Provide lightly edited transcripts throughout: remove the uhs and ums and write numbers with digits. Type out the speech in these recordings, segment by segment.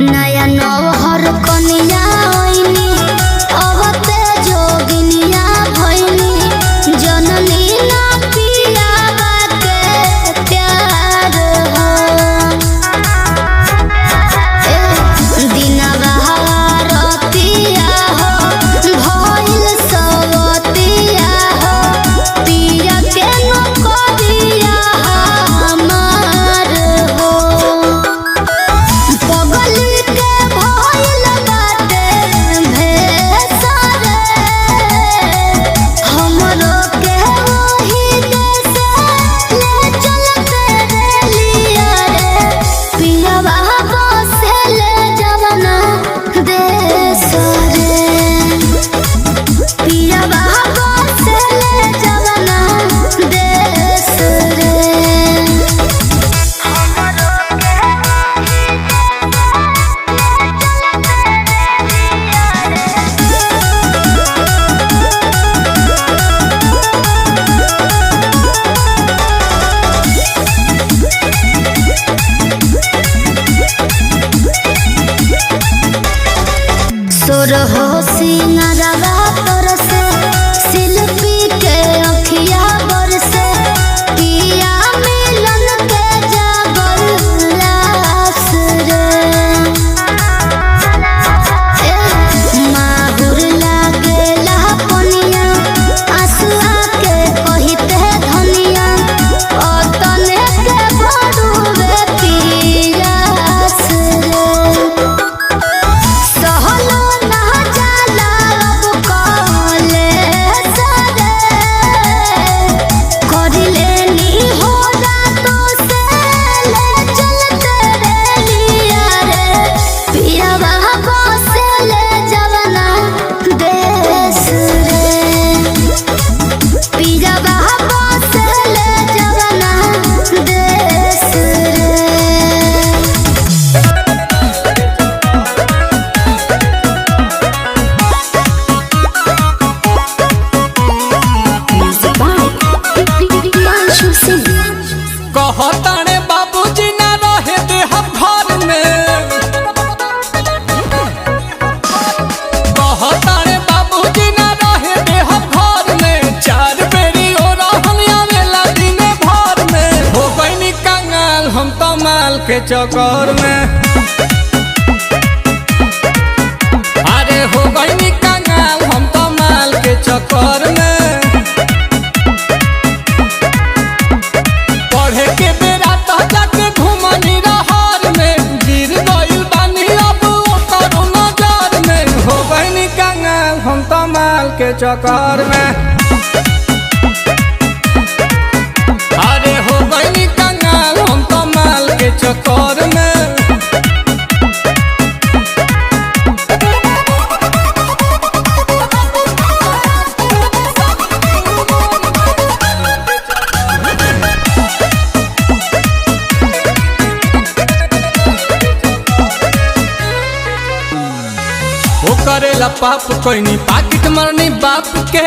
नया नौहर कनिया ओइनी अवते जोगिनिया भइनी जननी ना पिया बाके प्यार हो दिनवा रतिया हो भइल सवतिया हो पिया के नौकरिया हमार हो पगल के भइल बाटे भेसरे हमरो के वही देश ले चलते रेलिया रे पियावा बसेले जवना देश रे पियावा बसेले जवना देश रे सुर हो सिंगरवा तोर से शिल्पी के अखिया बर से पिया मिलन के जागल लास रे माहुर लागेला पनिया आंसुआ के कहिते धनिया अतने के बड़ुए पियास रे सहलो ना जाला अब कले सरे करिले नी हो रातों से ले चलते रेलिया रे पियावा बसेले जवना देश रे पियावा बसेले जवना देश रे Music by Priyanshu Singh. कहताने बाबूजी ना रहे दे हम घर में कहताने बाबूजी ना रहे दे हम घर में चार बेरी हो रहनिया मेला दिन भर में हो गईनी कंगाल हम तो माल के चक्कर में अरे हो गईनी कंगाल हम तो माल के चक्कर में पढ़े के बेरा तो जाके घुमनी रहर में गिर गइल बानी अब ओकर नजर में हो गइनी कंगाल हम तो माल के चक्कर में अरे हो गइनी कंगाल हम तो माल के चक्कर में वो करेला पाप कोई पाकिट मरनी बाप के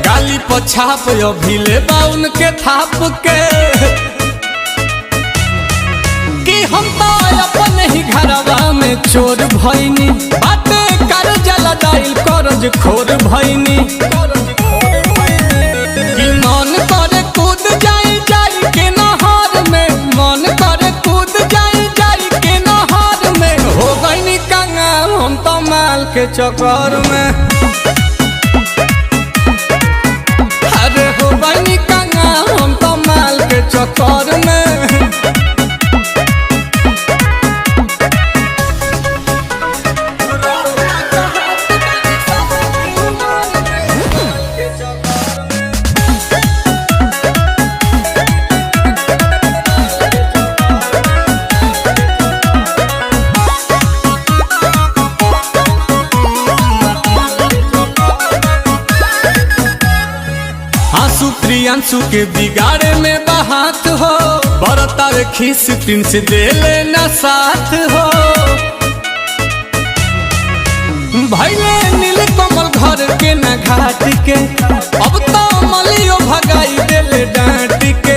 गाली पछाप अभी ले बाउन के थाप के कि हम तो अपन ही घरवा में चोर भइनी बाटे कर जला दाइल करज खोर भइनी कि मन करे कूद जाई जाई के नहर में मन करे कूद जाई जाई के नहर में हो गईनी कंगाल हम तो माल के चक्कर में अरे हो गईनी कंगाल हम तो माल के चक्कर में आंसू प्रियांशु के बिगाड़े में बहात हो बरता रे खीस तीन से दे लेना साथ हो भैले नील कमल घर के न घाट के अब तो मलियो भगाई देले डांट के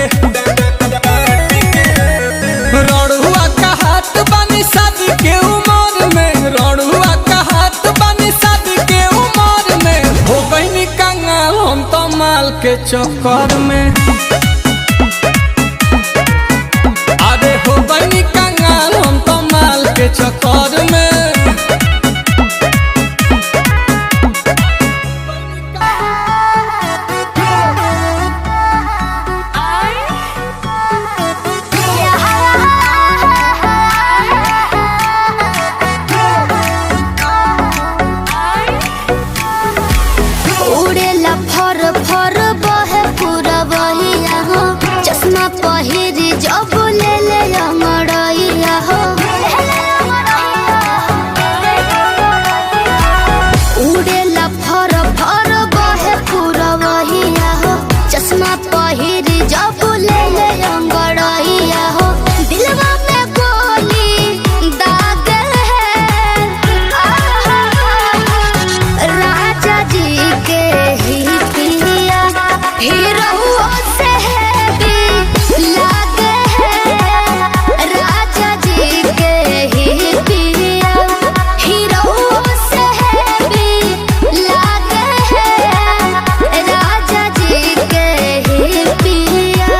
रड़ुआ का हाथ बानी शादी के उमर के चक्कर में। अरे हो गई कंगाल हम तो माल के चक्कर में। उड़ेला फर फर बहे पूरा बहिया हो, चश्मा पहिरी जब ले ले अंगड़ैया हो। उड़ेला फर फर बहे पूरा बहिया हो, चश्मा पहिरी जब ले ले अंगड़ैया हो। दिलवा में गोली दाग है, राजा जी के ही पिया हीरो से भी लागे है। राजा जी के ही पिया हीरो से भी लागे है। राजा जी के ही पिया।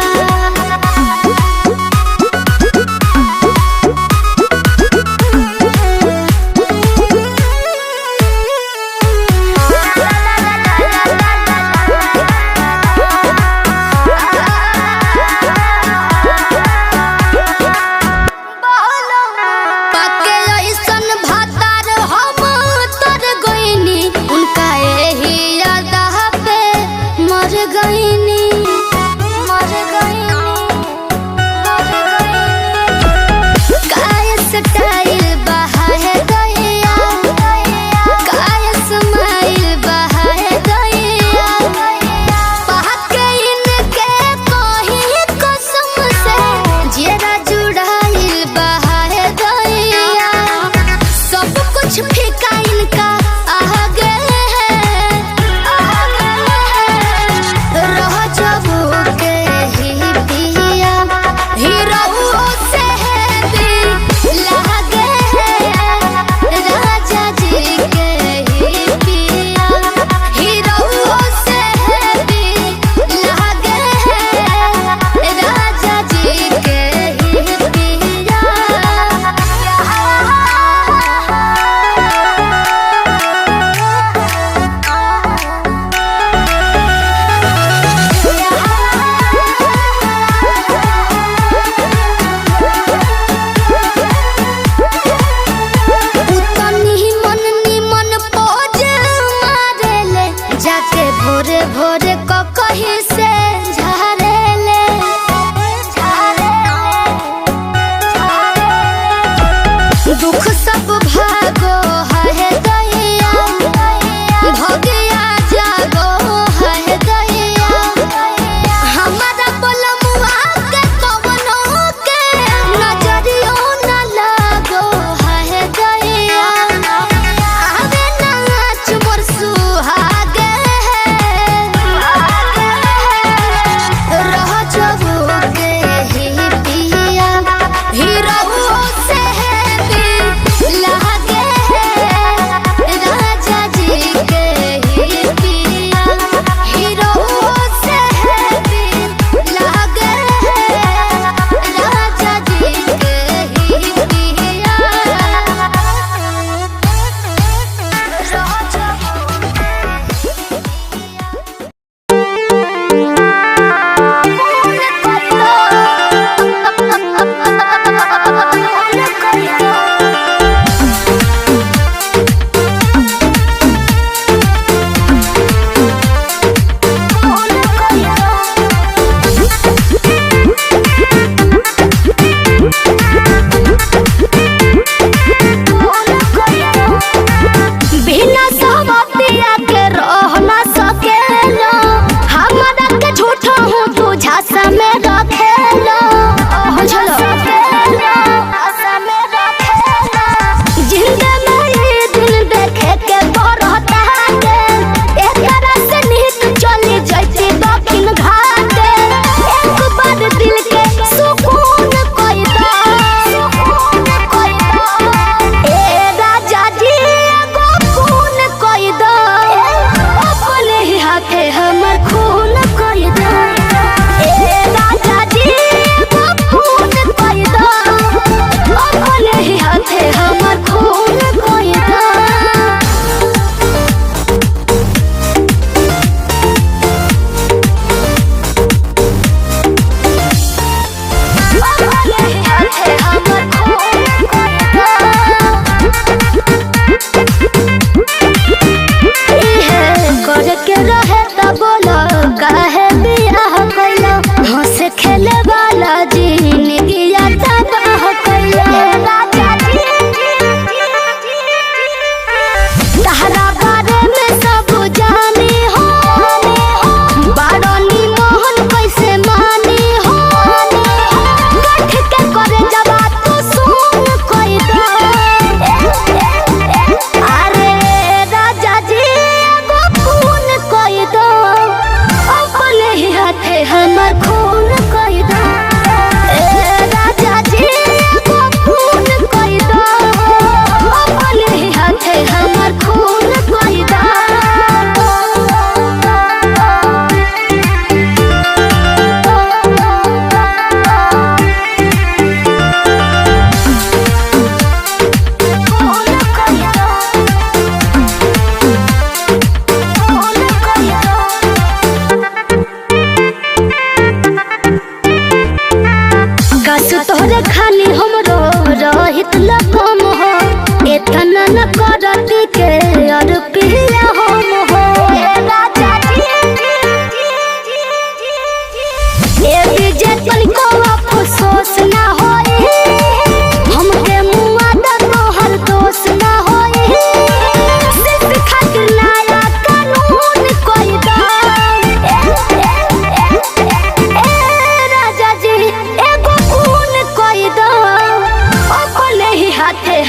पाके ऐसन भातार हम तर गइनी, उनका एही यादा पे मर गइनी। काय स्टाइल बहाए गइया, काय स्माइल बहाए गइया। पाके इनके कहीं कसम से जेरा जुड़ाइल बहाए गइया। सब कुछ फीका इनका आगे है, रह जबू के ही पिया हीरो से भी लागे है। राजा जी के ही पिया हीरो से भी लागे है। राजा जी के ही पिया। निमन पोज मारेले, जाके भोरे भोरे कहीं से झारेले। दुख सब भागो है गइया, भगिया जागो है गइया। हमारा बोलमुआ के कवनो के नजरियो न लगो है गइया। आवे नाच मोर सुहागे है, रह जबू के ही पिया हीरो से भी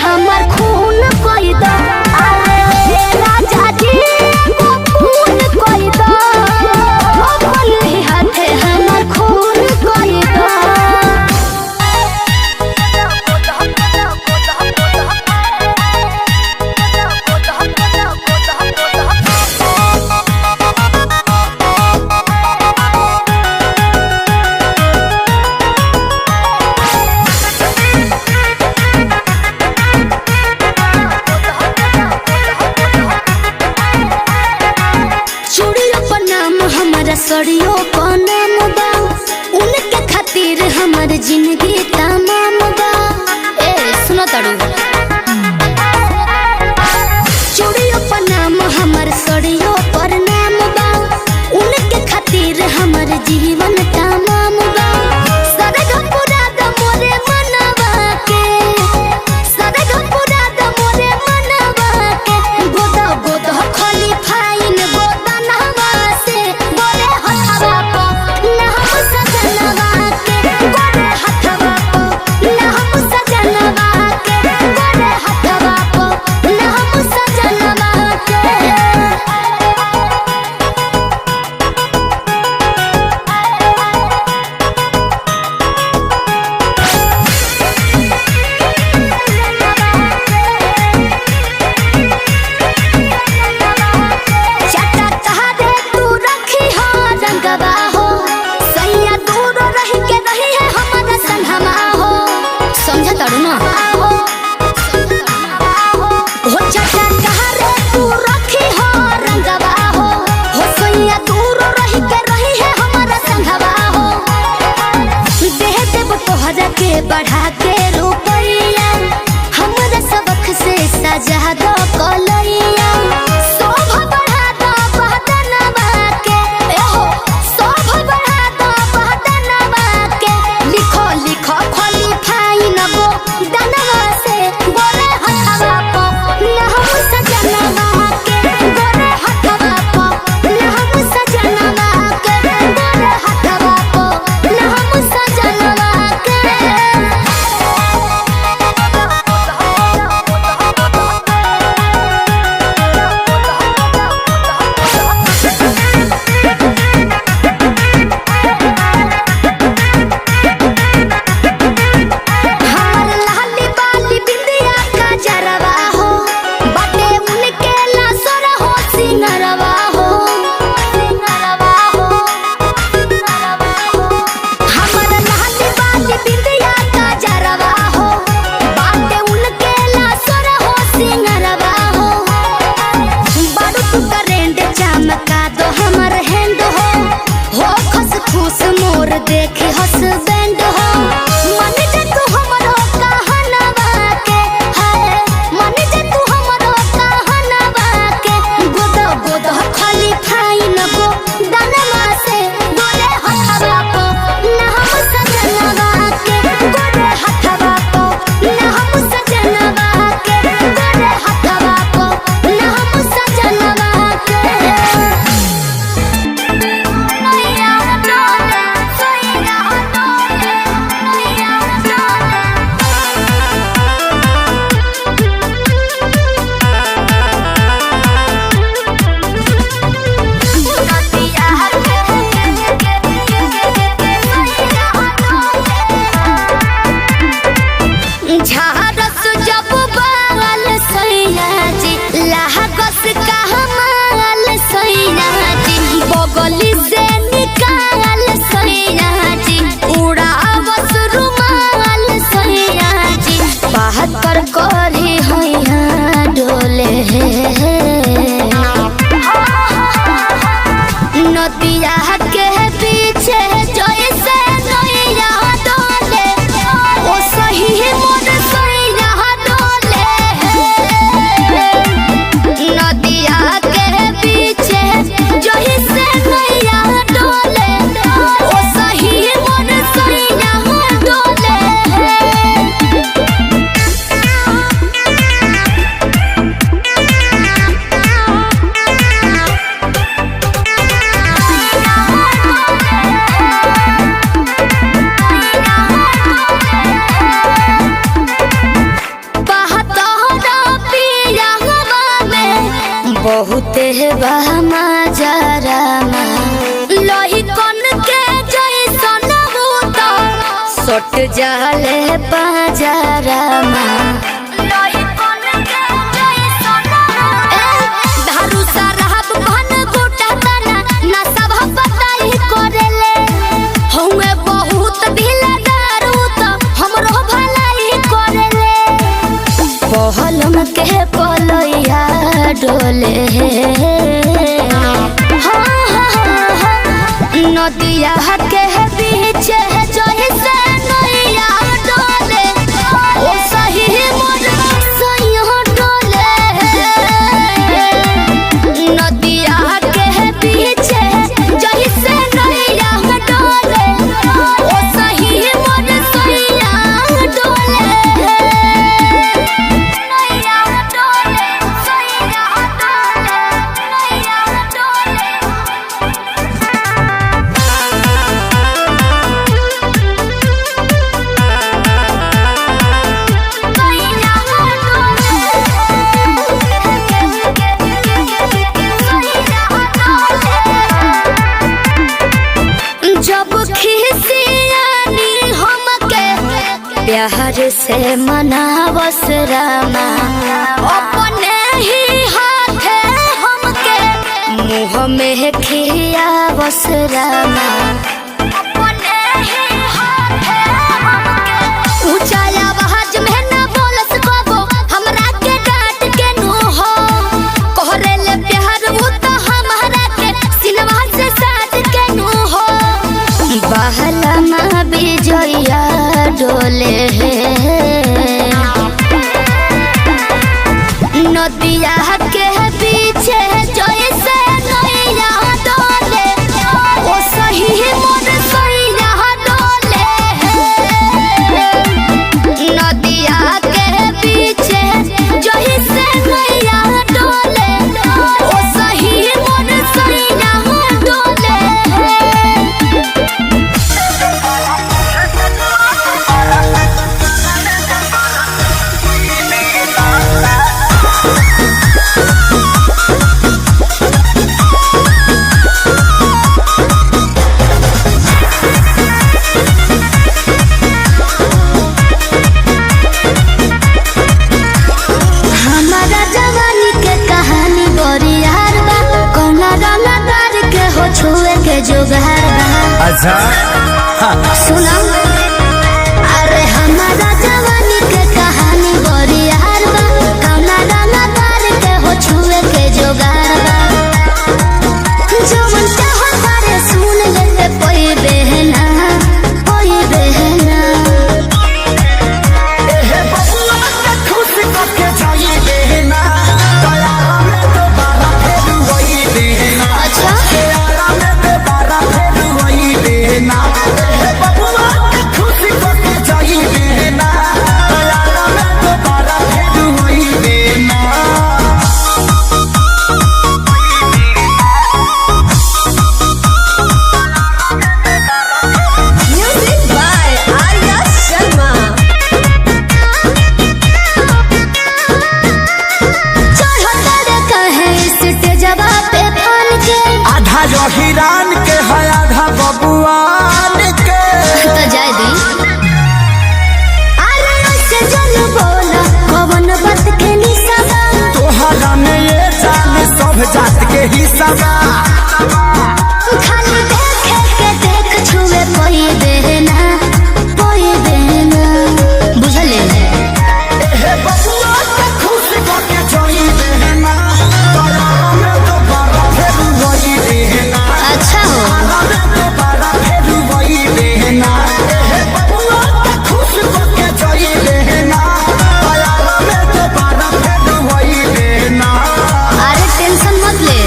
हमार खून कोई दो अरे राजा जी को खून कोई दो अपन ही हाथे हमार खून कोई दो। सड़ियों को नाम बा उनके खातिर हमार जिंदगी तमाम बा। ए सुनो ताड़ू चूड़ियों पर नाम हमार सड़ियों पर नाम बा उनके खातिर हमार जीवन तमाम बा। सरग पूरा द मोरे मनवा के सरग पूरा द मोरे मनवा के गोद गोद खाली फाइन गोद नहवा से बोले हथवा बहुते बहमा जरामा लोही कन के जैसन भूत सट जाले पाजरामा लोही कन के जैसन धारू सरहब घन गोटा तना ना सब बताई करेले हउए बहुत ढीला दारू तो हमरो भलाई करेले पहलम के पलैया डोले नदिया के बीच जैसे नैया डोले ओ सही मोर सैया डोले नदिया के बीच जैसे नैया डोले ओ सही मोर सैया डोले नैया डोले सैया डोले नैया डोले जब खिसियानी हमके प्यार से मनावस रामा अपने ही हाथे हमके मुँह में खियावस रामा अपने ही हाथे हमके ऊंचा आवाज में न बोलस कबो हमरा के डांट के नु हो कहरेले प्यार वो तो हमरा के सिनवा से साथ के नु हो बहला माँ बिजया डोले नदिया के पीछे जैसे नैया डोले ओ सही मोर सैया डोले नदिया के पीछे जैसे नैया डोले ओ सही मोर सैया डोले हमारा जवानी के कहानी बड़ी यार बा कौना रंगदार के हो छुए के जोगार बा अच्छा सुना अरे हमारा जवानी के कहानी बड़ी यार बा कौना रंगदार के हो छुए के जोगार बा जवन चाहो तारे सुन लेते कोई बहना कोई बहना अच्छा Music by Arya Sharma. चढ़ता कहे स्टेजवा पे फान के आधा जो हिरान के है आधा बबुआन के तो जाय दी अरे ऐसे जल बोला कवन बात के निसाबा तोहरा में ये जान सब जात के हिस्सा बा खाली देखे के देख छुए कोई देना बुझले हे बबुआ के खुश करके जोई देना तोरा में तो बड़ा फेर वही देना अच्छा हो में तो बड़ा फेर वही देना हे बबुआ के खुश करके जोई देना तोरा में तो बड़ा फेर वही देना अरे टेंशन मत ले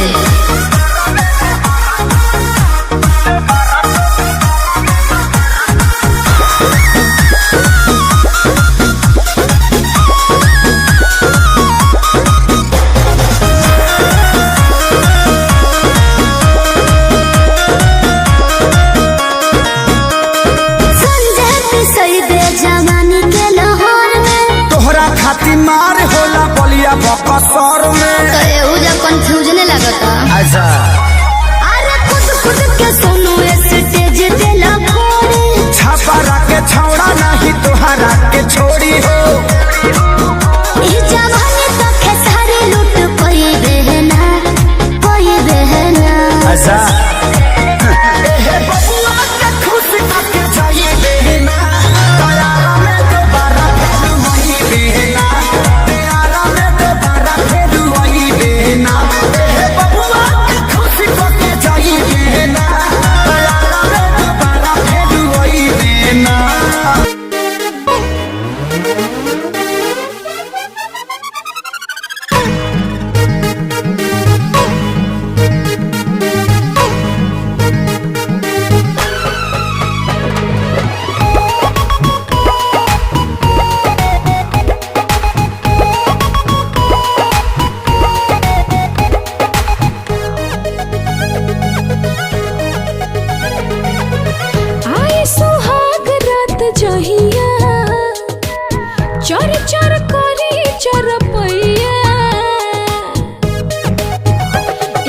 होला बलिया बकसर में। तो एहू जा कंफ्यूजन लगता। अच्छा अरे खुद खुद के सुनो स्टेज देला कोरे, छापा के छौड़ा नहीं तुहरा के छोड़ी हो। ई जवानी तो खेसारी लूट कोई बहना, कोई बहना। अच्छा बबुआ के खुश करके जाइए बहना, तैयारा में दोबारा फिर वही बहना, तैयारा में दोबारा फिर वही बहना। बबुआ के खुश करके जाइए बहना, तैयारा में दोबारा फिर वही बहना। आए सुहाग रात जहिया, चर चर करी चरपैया।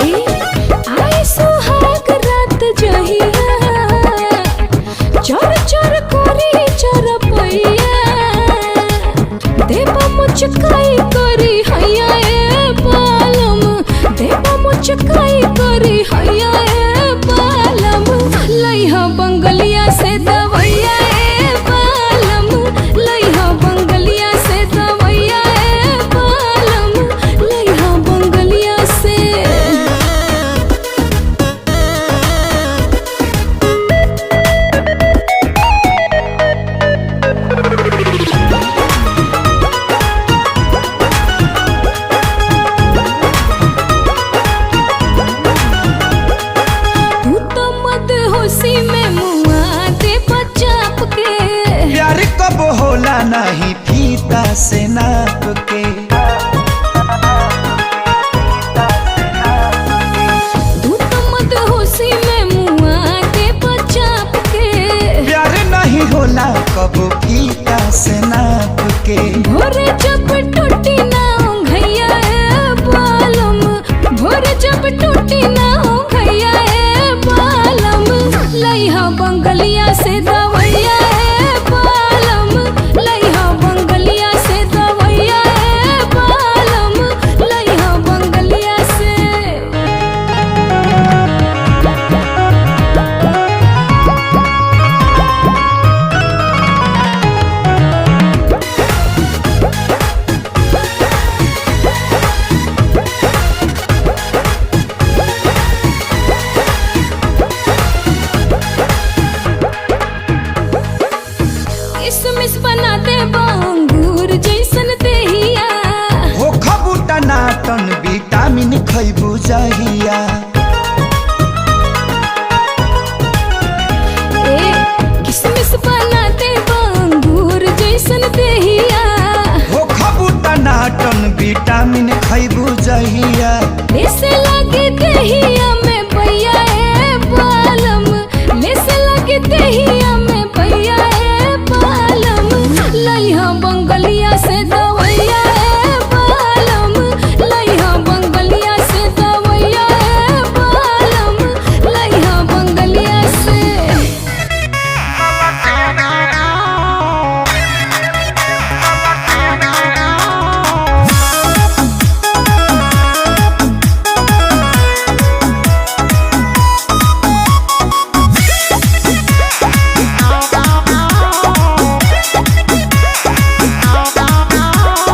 ए आए सुहाग रात जहिया, चर चर करी चरपैया। देवा मुचकाई करी हैया ए बालम, देवा मुचकाई करी हैया ए बालम। लइहा बंगलिया से दवैया ए बालम, लइहा बंगलिया से दवैया ए बालम, लइहा बंगलिया से। तू तो मत होशी में मुआ दे बचाप के। प्यार कब होला नहीं फीता से नाप के। तू तो मत होशी में मुआ दे बचाप के। प्यार नहीं होला कब फीता से नाप के। भोरे जब टूटी ना घैया ए बालम, भोरे जब टूटी ना घैया ए बालम। लइहा बंगलिया से दवैया ए बालम, लइहा बंगलिया से दवैया ए बालम, लइहा बंगलिया से। किसमिस बना दे अंगूर जैसन देहिया। हो खबूटा नाटन विटामिन खैबू जहिया। ए किसमिस बना दे अंगूर जैसन देहिया। हो खबूटा नाटन विटामिन खैबू जहिया। लेसे लगे देहिया में भैया ए बालम, लेसे लगे देहिया में भैया ए बालम। लइहा बंगलिया से दवैया ए बालम, लइहा बंगलिया से दवैया ए बालम, लइहा बंगलिया से।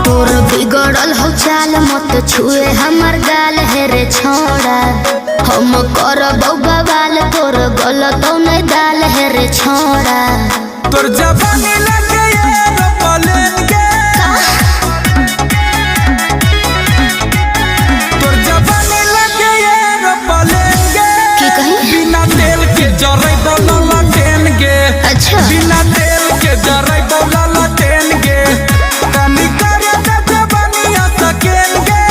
तोर बिगड़ल हो चाल मत छुए हमर गाल हे रे छोड़ा। हम करब बवाल तोर गलत नहीं दाल हे रे छोड़ा। तोर जवानी लगे यार पलेंगे, तोर जवानी लगे यार पलेंगे। की कही? बिना तेल के जरै बोला टेनगे। अच्छा बिना तेल के जरै बोला टेनगे। कमी करे त जवानिया सकेंगे।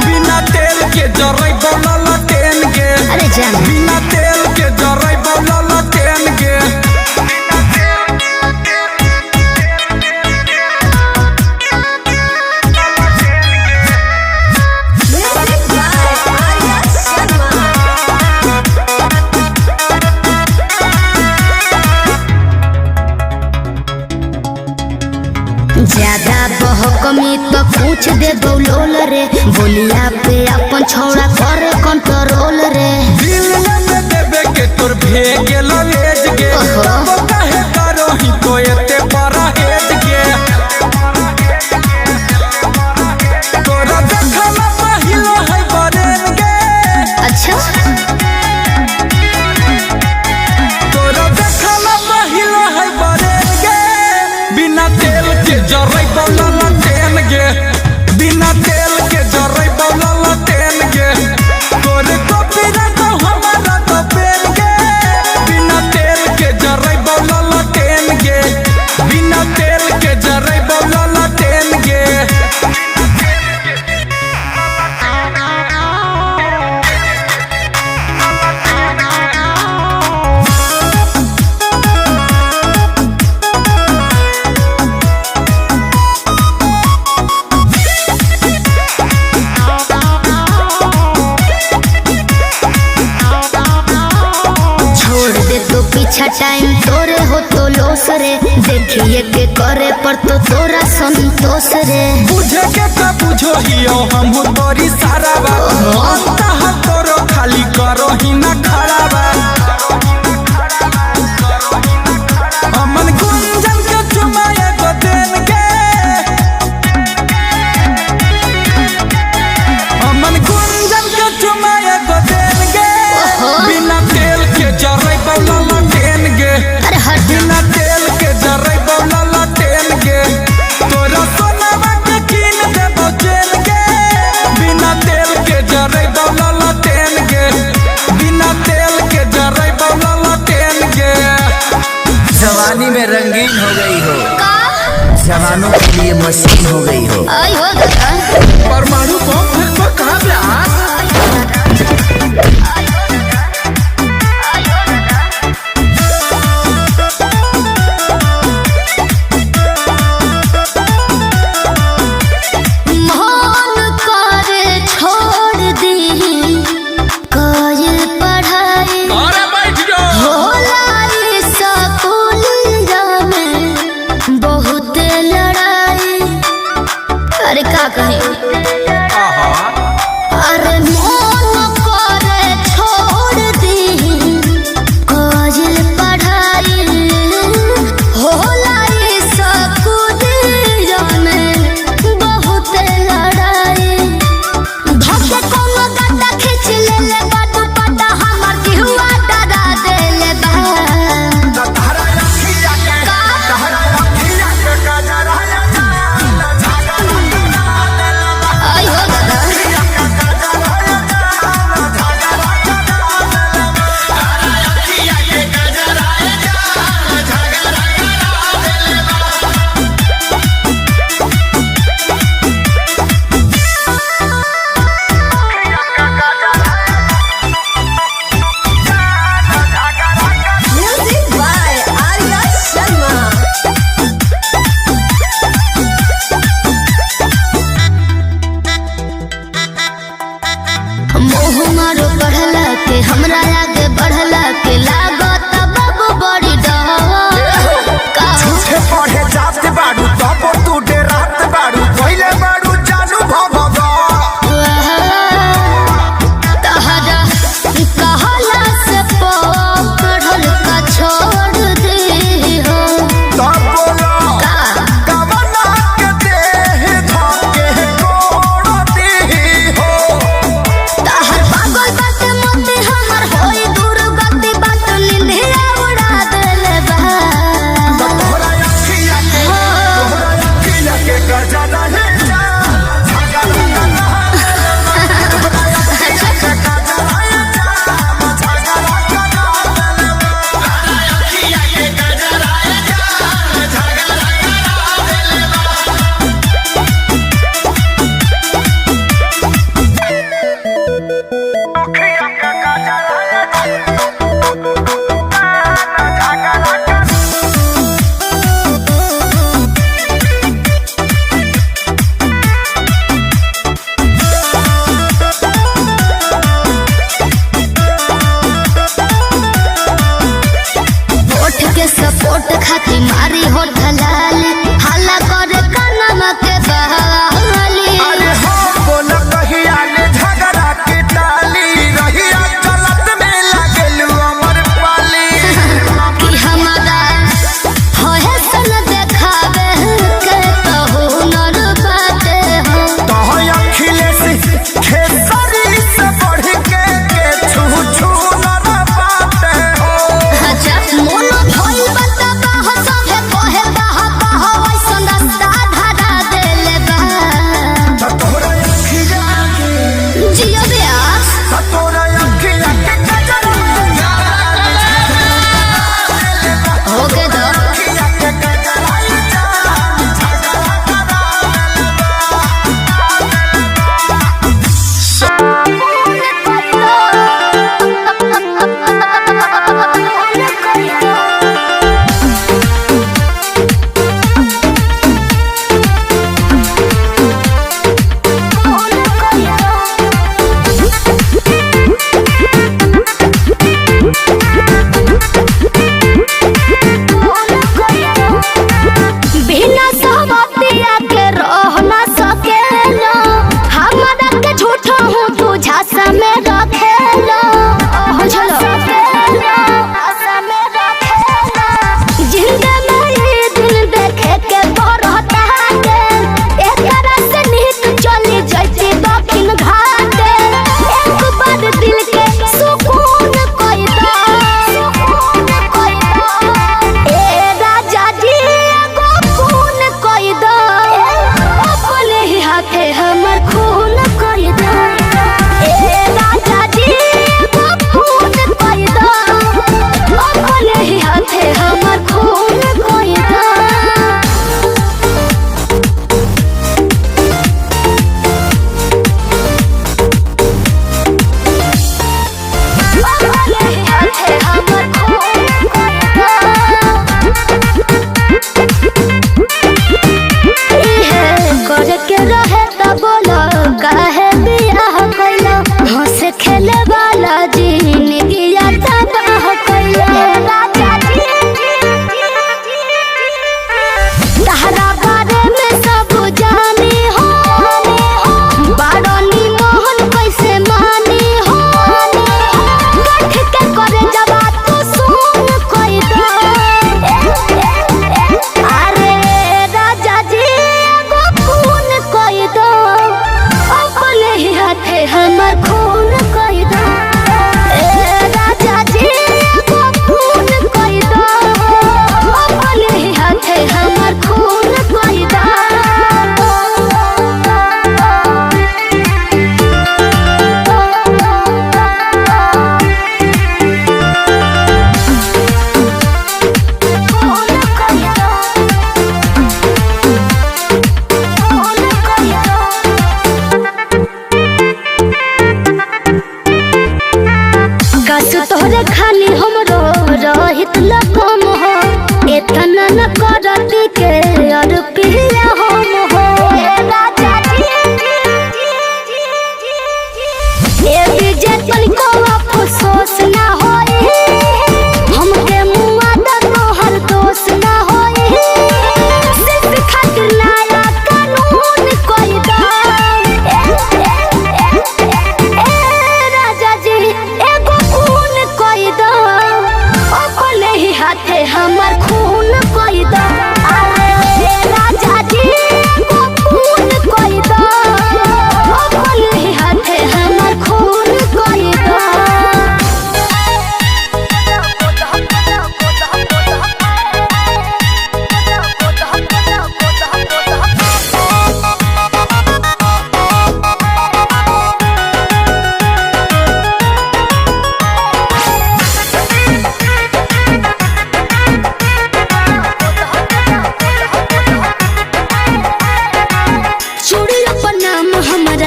बिना तेल के जरै बोला टेनगे। अरे जान बिना तेल के जरै बोला टेनगे। कमी तो पूछ दे बोलोल रे बोलिया पे अपन छोड़ा करे कंट्रोल रे दिल में देबे के तोर भेगे लवेज गे तब काहे करो ही तो एते परहेज गे तोरा देखला पहिलो है बरेन गे अच्छा तोरा देखला पहिलो है बरेन गे बिना तेल के जरै बोलला तेन गे बिना तेल के जरै बोलला तेन गे तोरे कॉपी रखो हमारा तो पेन गे बिना तेल के जरै बोलला तेन गे बिना तेल के जरै बोलला तेन गे छोड़ दे तो पीछा टाइम तोरे हो तो लोस रे देखिए के करे पर तो तोरा संतोष रे बुझे के का बुझो हियो हम तोरी सारा बा अंतः तोरो खाली करो ही ना खड़ा बा अमन गुंजन के चुमाए को देन गे अमन गुंजन के चुमाए को देन गे बिना तेल के जरै बोलला तेन गे अरे हट बिना तेल के जरै बोलला तेन गे तोरा सोनावा के कीन देबो चेन गे बिना तेल के जरै बोलला तेन गे बिना तेल के जरै बोलला तेन गे जवानी में रंगीन हो गई हो जवानों के लिए मशीन हो गई हो आई हो दादा परमाणु बम फेंकबो कहां पे आ मन करे छोड़ दी कोई पढ़ाई अरे बैठ जाओ होला ये स्कूल में बहुत लड़ाई अरे का कहे अरे मन करे छोड़ दी कोई पढ़ाई होला ये स्कूल में बहुत लड़ाई धक्के कोनो गड्ढा खींच ले बाटू पटा हमर दिहुआ डरा देले बा तहरा रखिया के तहरा रखिया के कजरा या आई हो दादा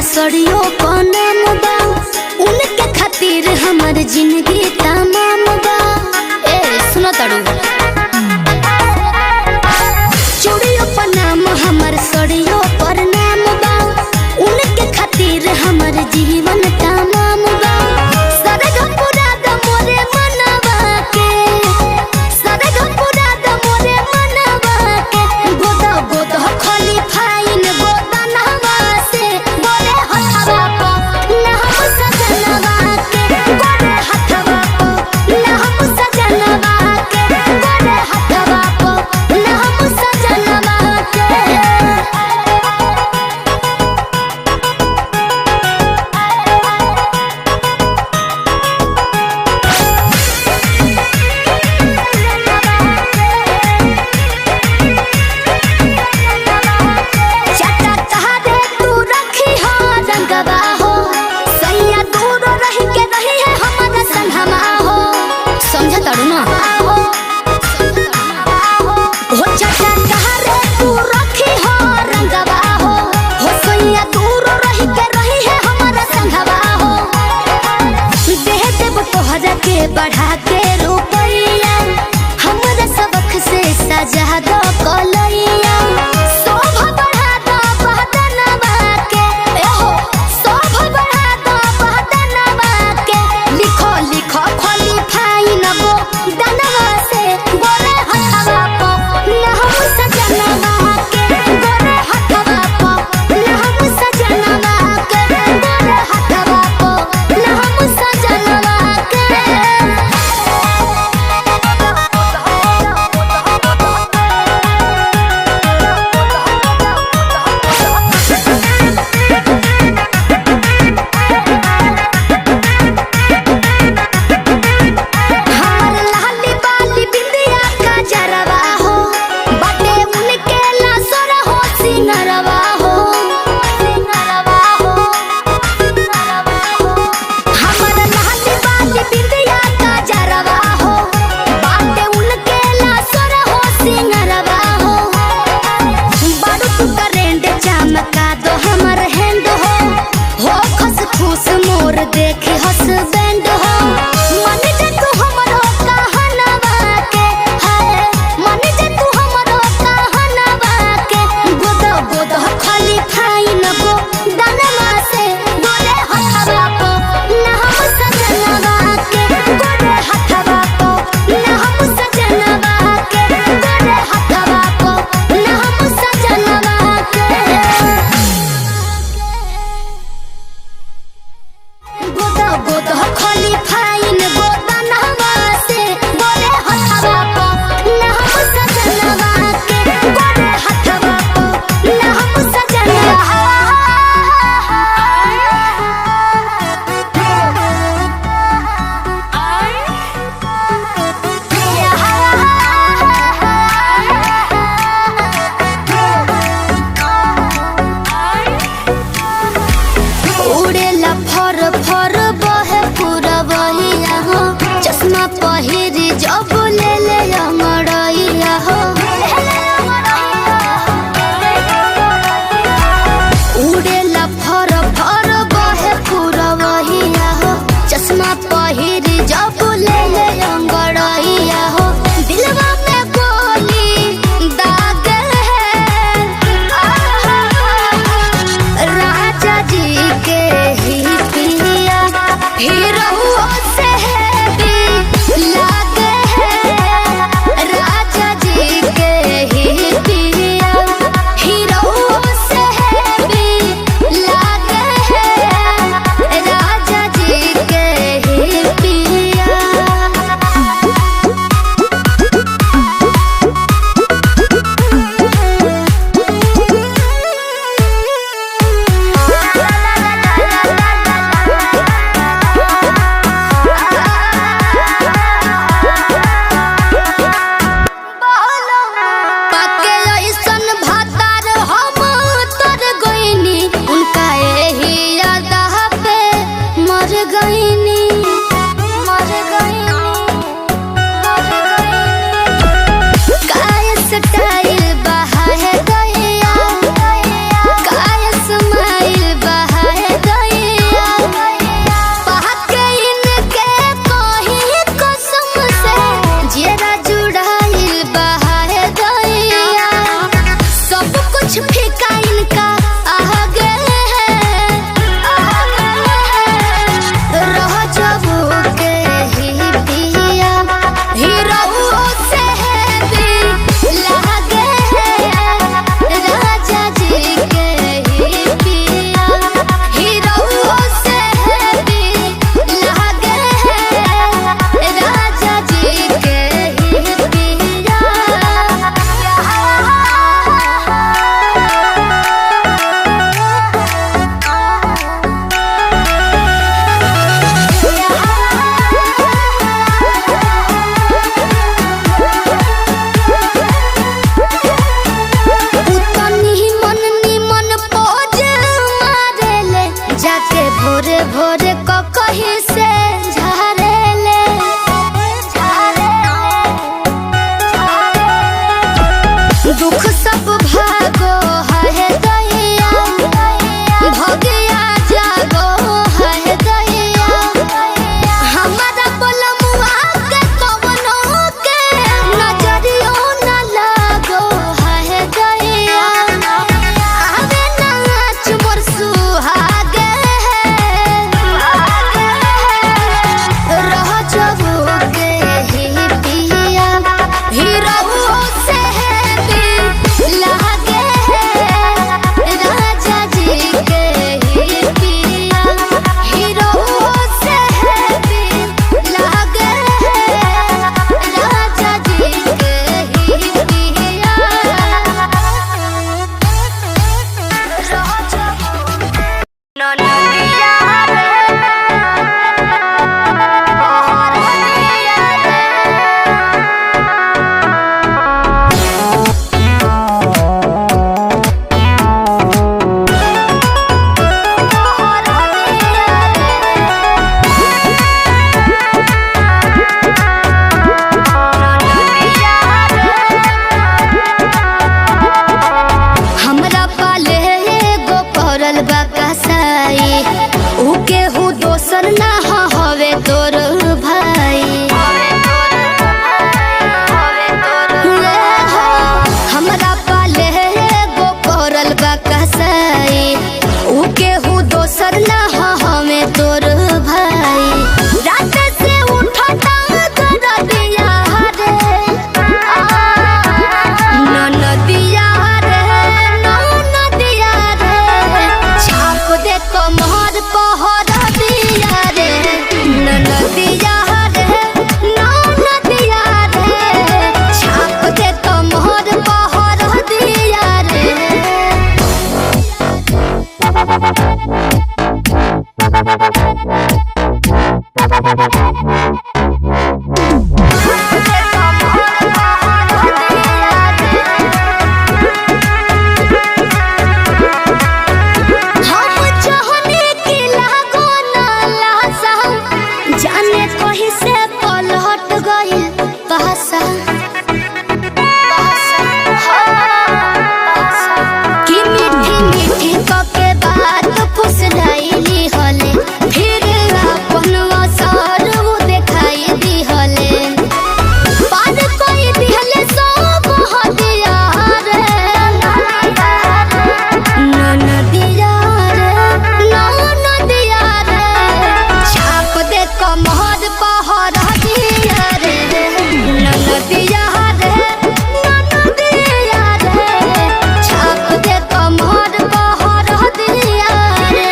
सड़ियों को नाम बा उनके खातिर हमर जिंदगी तमाम बा। ए सुनो तड़ू चूड़ियों पर नाम हमर सड़ियों पर नाम बा उनके खातिर हमर जीवन तमाम बा। सरग पूरा द मोरे मनवा के सरग पूरा द मोरे मनवा के गोदा गोदा खाली फाइन गोदा नहवा से गोरे हथवा को ना हम सजनवा के गोरे हथवा को ना हम सजनवा के गोरे हथवा को ना हम सजनवा के। चटा तहारे तू रखी हो रंगवा हो सैया दूर रही के रही है हमारा संगमा हो समझ तड़ू ना हो चटा तहारे तू रखी हो रंगवा हो सैया दूर रही के रही है हमारा संगवा हो। देह देव तोहरा के बढ़ा के रुपैया हमरा सबक से सजा दो कलैया शोभा बढ़ा दो बहदनवा के एहो शोभा बढ़ा दो बहदनवा के लिखो लिखो खोली फाइन गो दनवा से गोरे हथवा को ना हम सजनवा के गोरे हथवा को ना हम सजनवा के गोरे हथवा को ना हम सजनवा के। हमर लाली बाली बिंदिया का जरवा हो बाटे उनके लासर हो सिंगरवा हो सिंगरवा हो हमर लाली बाली बिंदिया का जरवा हो बाटे उनके लासर हो सिंगरवा हो। बारू तू करेंट चमका दो हमर हैंड हो खस खुश मोर देखे हसबैंड हो मन जे तू हमरो कहनवा के है मन जे तू हमरो कहनवा के गोदा गोदा खाली फाइन गो दनवा से गोरे हथवा को ना हम सजनवा के गोरे हथवा को ना हम सजनवा के गोरे हथवा को ना हम सजनवा के गोदा गोदा खाली फाइन गोदा नहवा से गोरे हथवा को ना हम सजनवा के गोरे हथवा को ना हम सजनवा। उड़ेला फर फर बहे पूरा बहिया हो चश्मा पहिरी जब ले ले अंगड़ैया हो उड़ेला फर फर बहे पूरा बहिया हो चश्मा पहिरी जब ले ले अंगड़ैया हो दिलवा में गोली दाग है राजा जी के ही पिया हीरो से भी लागे है राजा जी के ही पिया हीरो से भी लागे भोरे कहीं से झारेले दुख सब भागो है दैया भगिया जागो है दैया हमारा बोलमुआ के कवनो के नजरियो न लगो है दैया आवे नाच मोर सुहागे रह जबो के ही पिया हीरो से लागे राजा जी के ही पिया हीरो से लागे राजा जी के ही पिया हमरा पाले एगो पड़ल बा कसाई ऊ केहू दोसर ना हवे तोर भाई हमरा पाले एगो पड़ल बा कसाई ऊ केहू दोसर ना हवे तोर भाई रात से उठता कर दिया रे ननदिया रे छाप दे कमर पहर दिया रे ननदिया रे छाप दे कमर पहर दिया रे हम चाहने की लागो ना लासा जाने कहीं से पलट गई पासा कि मीठी मीठी के बात फुसलाइली हले फिर अपन असर वो दिखाई दी हले पार कोई दिहले सब हदिया रे ननदिया रे छाप दे कमर पहर दिया रे ननदिया रे छाप दे कमर पहर दिया रे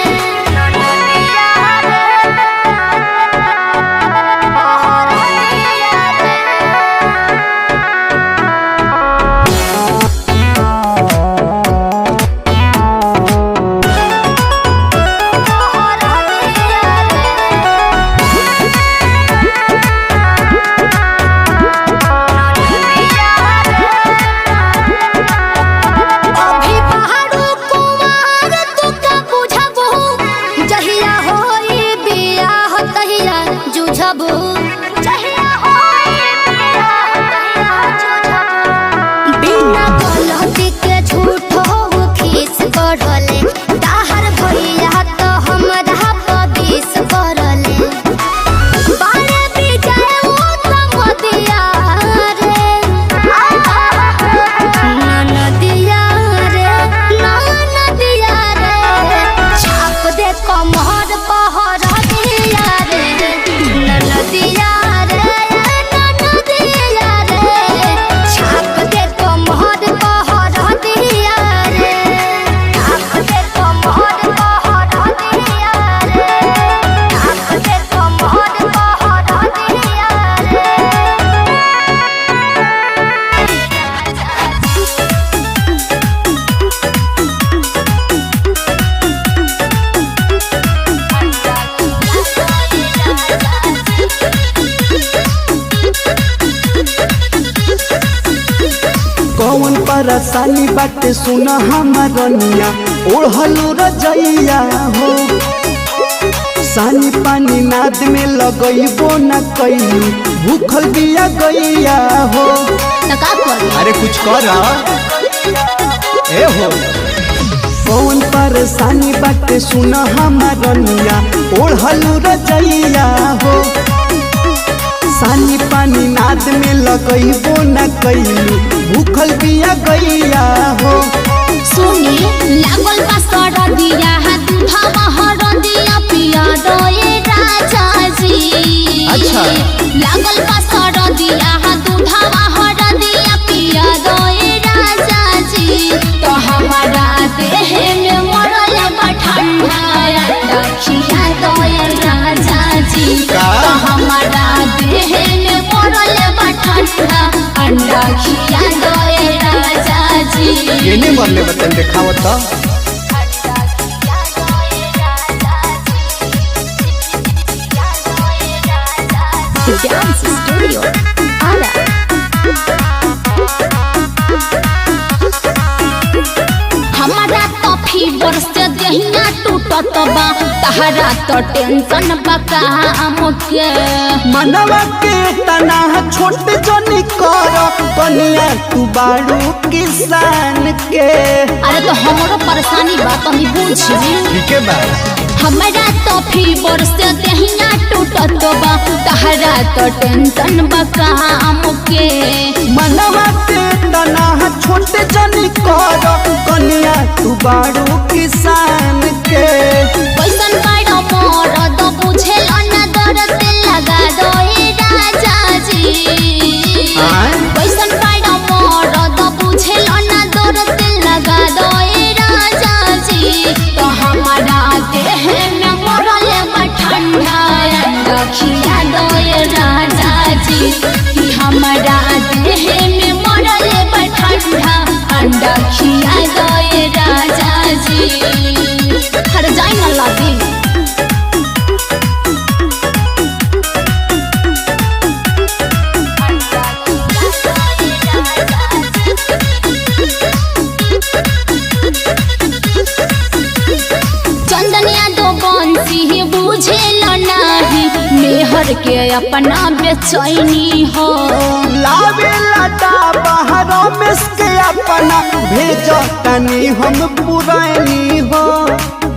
अभी पहाड़ो कुमार तू का बुझबो जहिया होई बियाह तहिया जुझबो जहिया होई बियाह तहिया जुझबो बिना गलती के झूठ हो खीस बढ़ले ताहर भैया तो हमरा पबीस करले बारे बिजाए वो तो मदिया रे ननदिया रे छाप दे कमर पहर दिया रे ननदिया रे छाप दे कमर पहर दिया रे छाप दे कमर पहर दिया रे छाप दे कमर पहर दिया रे कौन परेशानी बाटे सुना हमार रनिया ओढ़लो रजैया हो सानी पानी नाद में लगइबो न कइलू भूखल बिया गैया हो। का करी? अरे कुछ कर ए हो कौन परेशानी बाटे सुन हमारनिया ओढ़लू रजैया हो। सानी पानी नाद में लगइबो न कइलू भूखल बिया गैया हो। सुनी लागल बा सरदिया दूधवा हरदिया पिया दोए राजा जी। अच्छा। लागल बा सरदिया दूधवा हरदिया पिया दोए राजा जी। तो हमारा देह में मरल बा ठंडा रखिया दोए राजा जी। तो हमारा देह में मरल बा ठंडा अंडा खिया दोए राजा जी। केने मरले बतन देखावत Dance Studio. Ara. हमारा तो फीवर से देहिया टूटत बा तहरा तो टेंशन बा काम के। मनवा के तना छोट जनी कर कनिया तू बारू किसान के। अरे तो हमरो परेशानी बा तनी बुझी। ठीक है बा हमारा तो फीवर से देहिया टूटत बा तहरा तो टेंशन बा काम के। मनवा के तना छोट जनी कर कनिया तू बारू किसान के। कैसन बड़ा मरद बुझेल न दर्द लगा दोए राजा जी। कैसन बड़ा मरद बुझेल न दर्द लगा दोए राजा जी। तो हमारा देह में मरल बा ठंडा रखिया दोए राजा जी। कि हमारा देह में मरल बा ठंडा अंडा खिया दोए राजा जी। हर जाए न लागी। चंदनिया दो बंसी बुझेल नाही मेहर के अपना बेचैनी हो। लावे लटा बाहर में के अपना भेजो तनी हम पुरानी हो।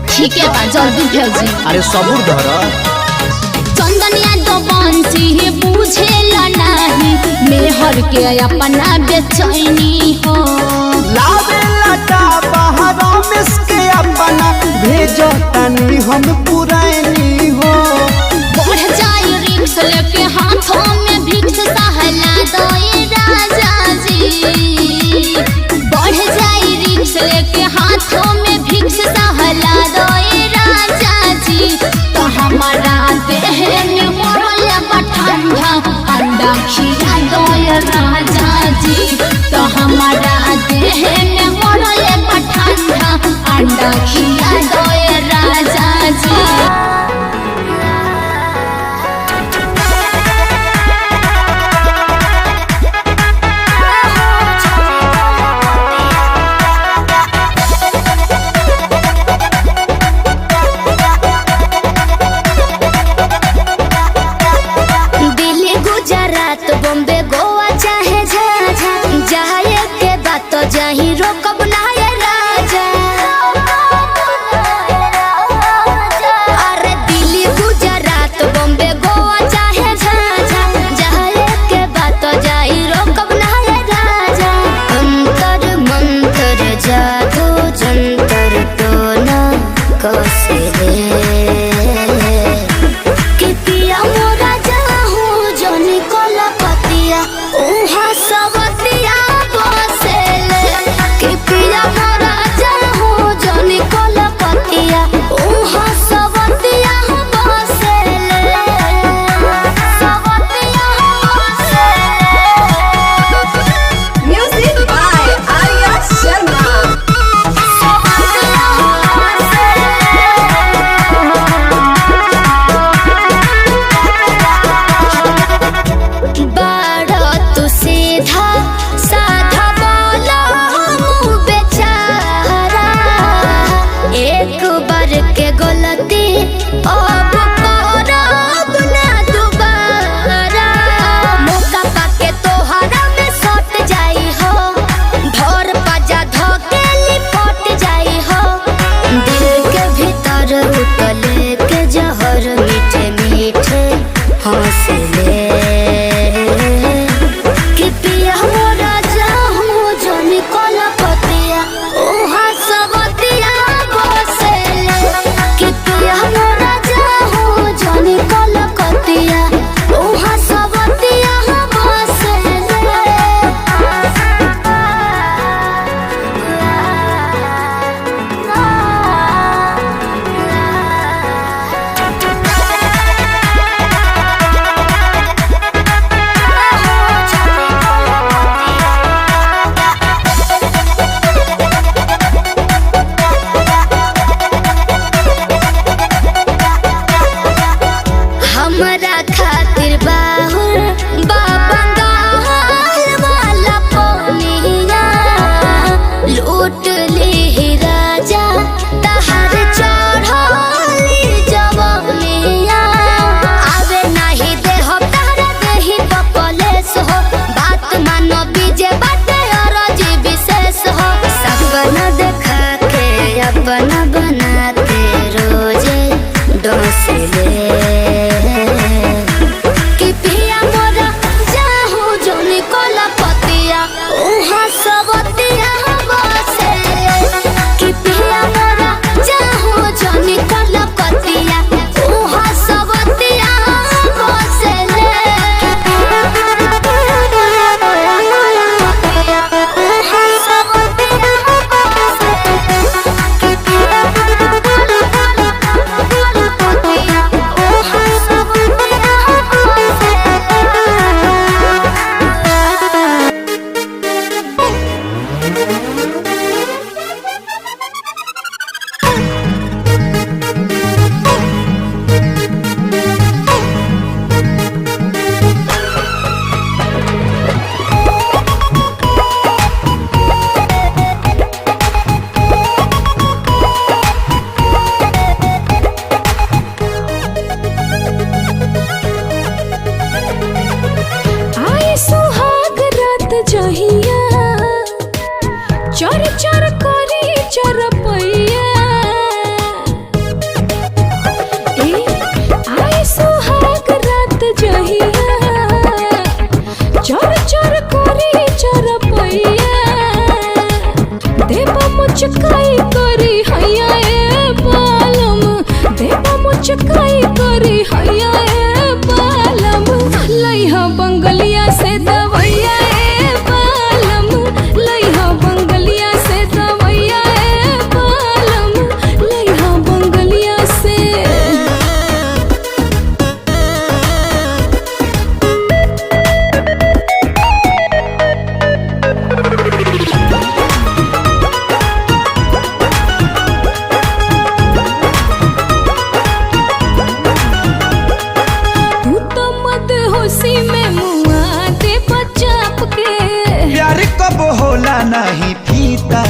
ठीक है बा जल्दी भेजी। अरे सबूर धर चंदनिया दो बंसी बुझेल नाही मेहर के अपना बेचैनी हो। लावे लटा बाहर में के अपना भेजो तनी हम पुरानी हो। बढ़ जाए रिक्स लेके हाथों में भिक्स सहला दोए राजा जी। बढ़ जाए रिक्स लेके हाथों में भिक्स सहला दोए राजा जी। तो हमारा देह में मरल बा ठंडा अंडा खिया दोए राजा जी। तो हमारा देह में मरल बा ठंडा अंडा खिया दोए राजा जी। दिल्ली गुजरात बॉम्बे गोवा चाहे झाझा जाए के बात जाही रोकब ना ये राजा। अरे दिल्ली गुजरात बॉम्बे गोवा चाहे झाझा जाए के बात जाही रोकब ना ये राजा। अंतर मंतर जादू जंतर टोना कसे कि पिया मोरा जाहू जोनी कोला पतिया उहा सवतिया बसेले। कि पिया मोरा जाहू जोनी कोला पतिया उहा सवतिया बसेले। सवतिया बसेले। Music by Arya Sharma. सवतिया बसेले।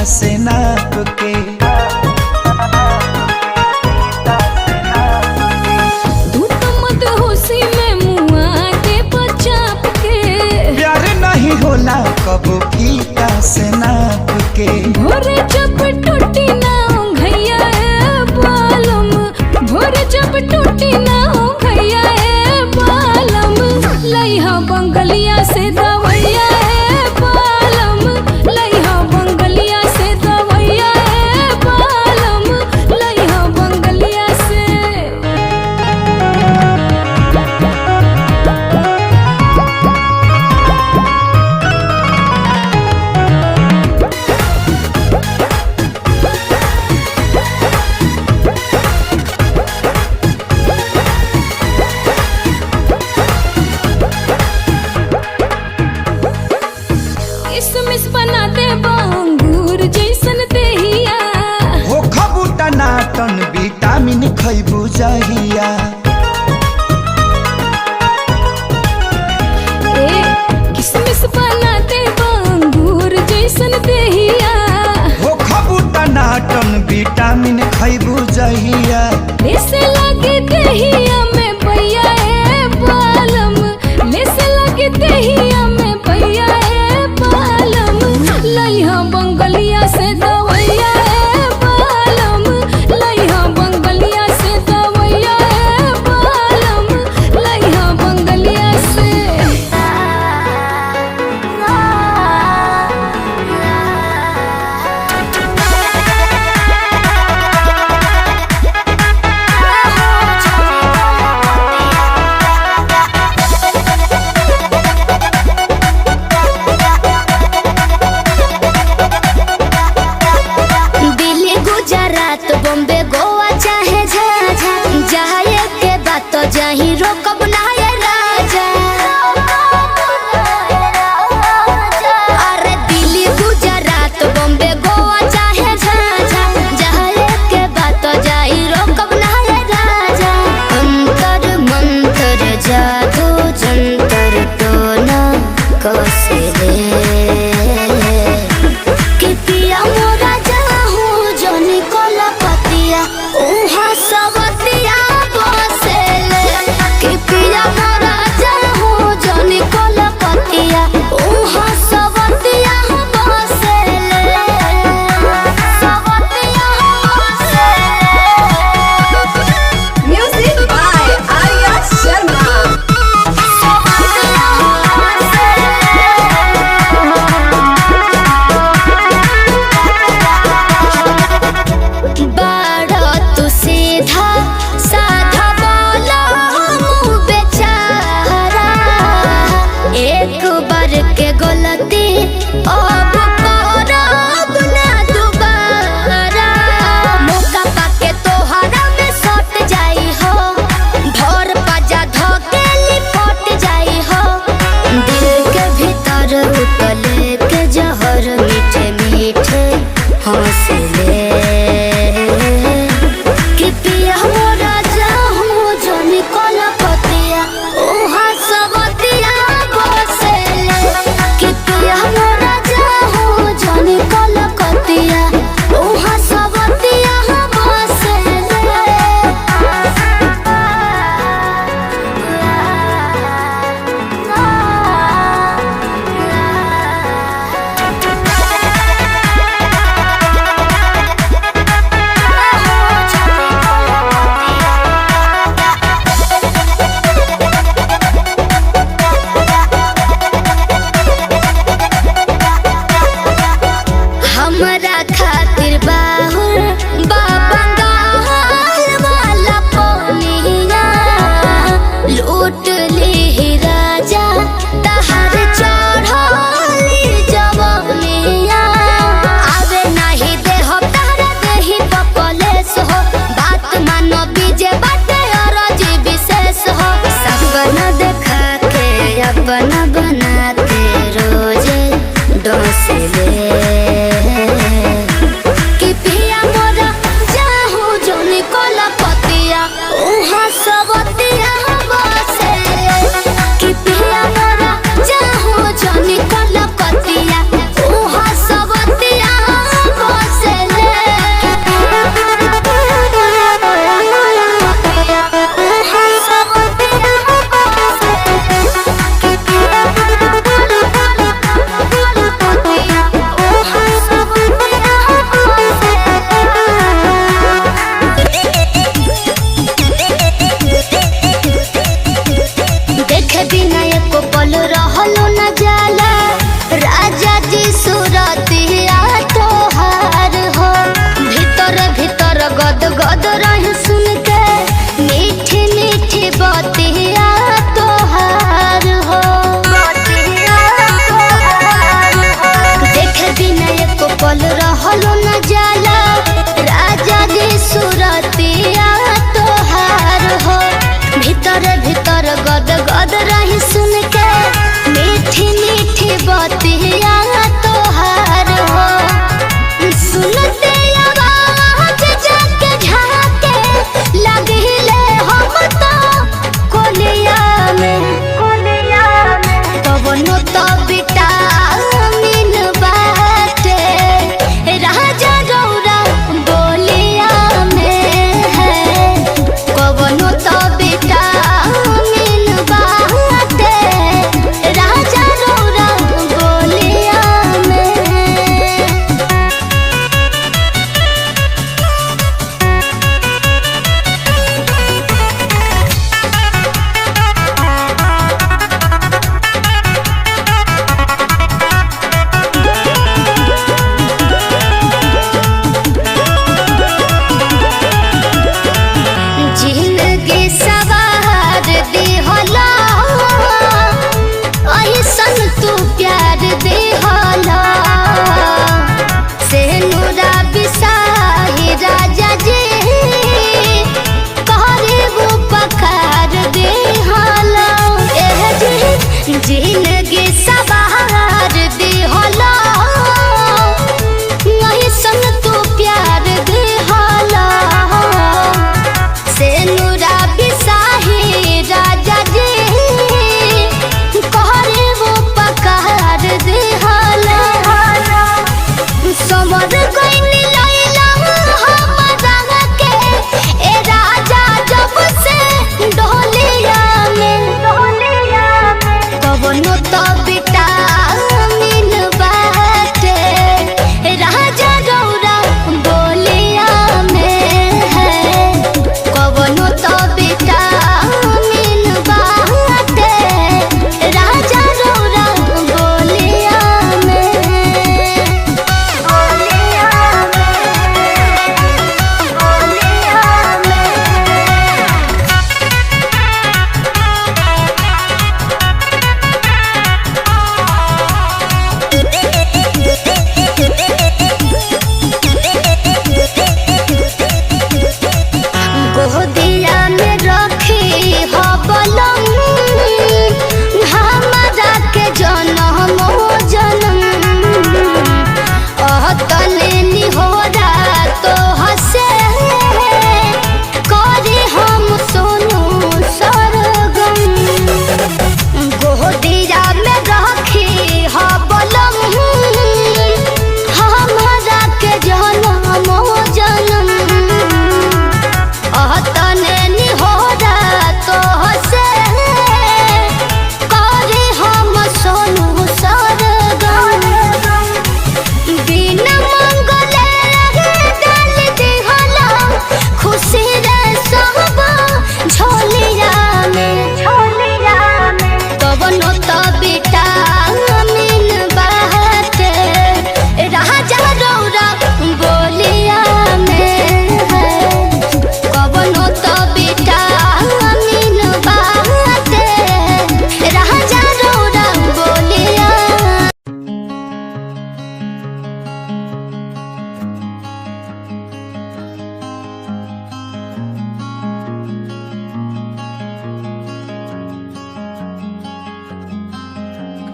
से नाप के। तू तो मदहोशी में मुआ दे बचाप के। प्यार नहीं होला कबो फीता से नाप के। भोरे जब टूटी ना घैया बालम, भोरे जब टूटी ना घैया बालम, लइहा बंगलिया से दवैया बालम, लइहा बंगलिया से दवैया बालम, लइहा बंगलिया से। किसमिस बना दे अंगूर जैसन देहिया। हो खबू टनाटन विटामिन खैबू जहिया। ए किसमिस बना दे अंगूर जैसन देहिया। हो खबू टनाटन विटामिन खैबू जहिया। लेसे लगे देहिया में भैया बालम, लेसे लगे देहिया में भैया बालम, लइहा बंगलिया से दवैया बालम, लइहा बंगलिया से दवैया बालम, लइहा बंगलिया से। ला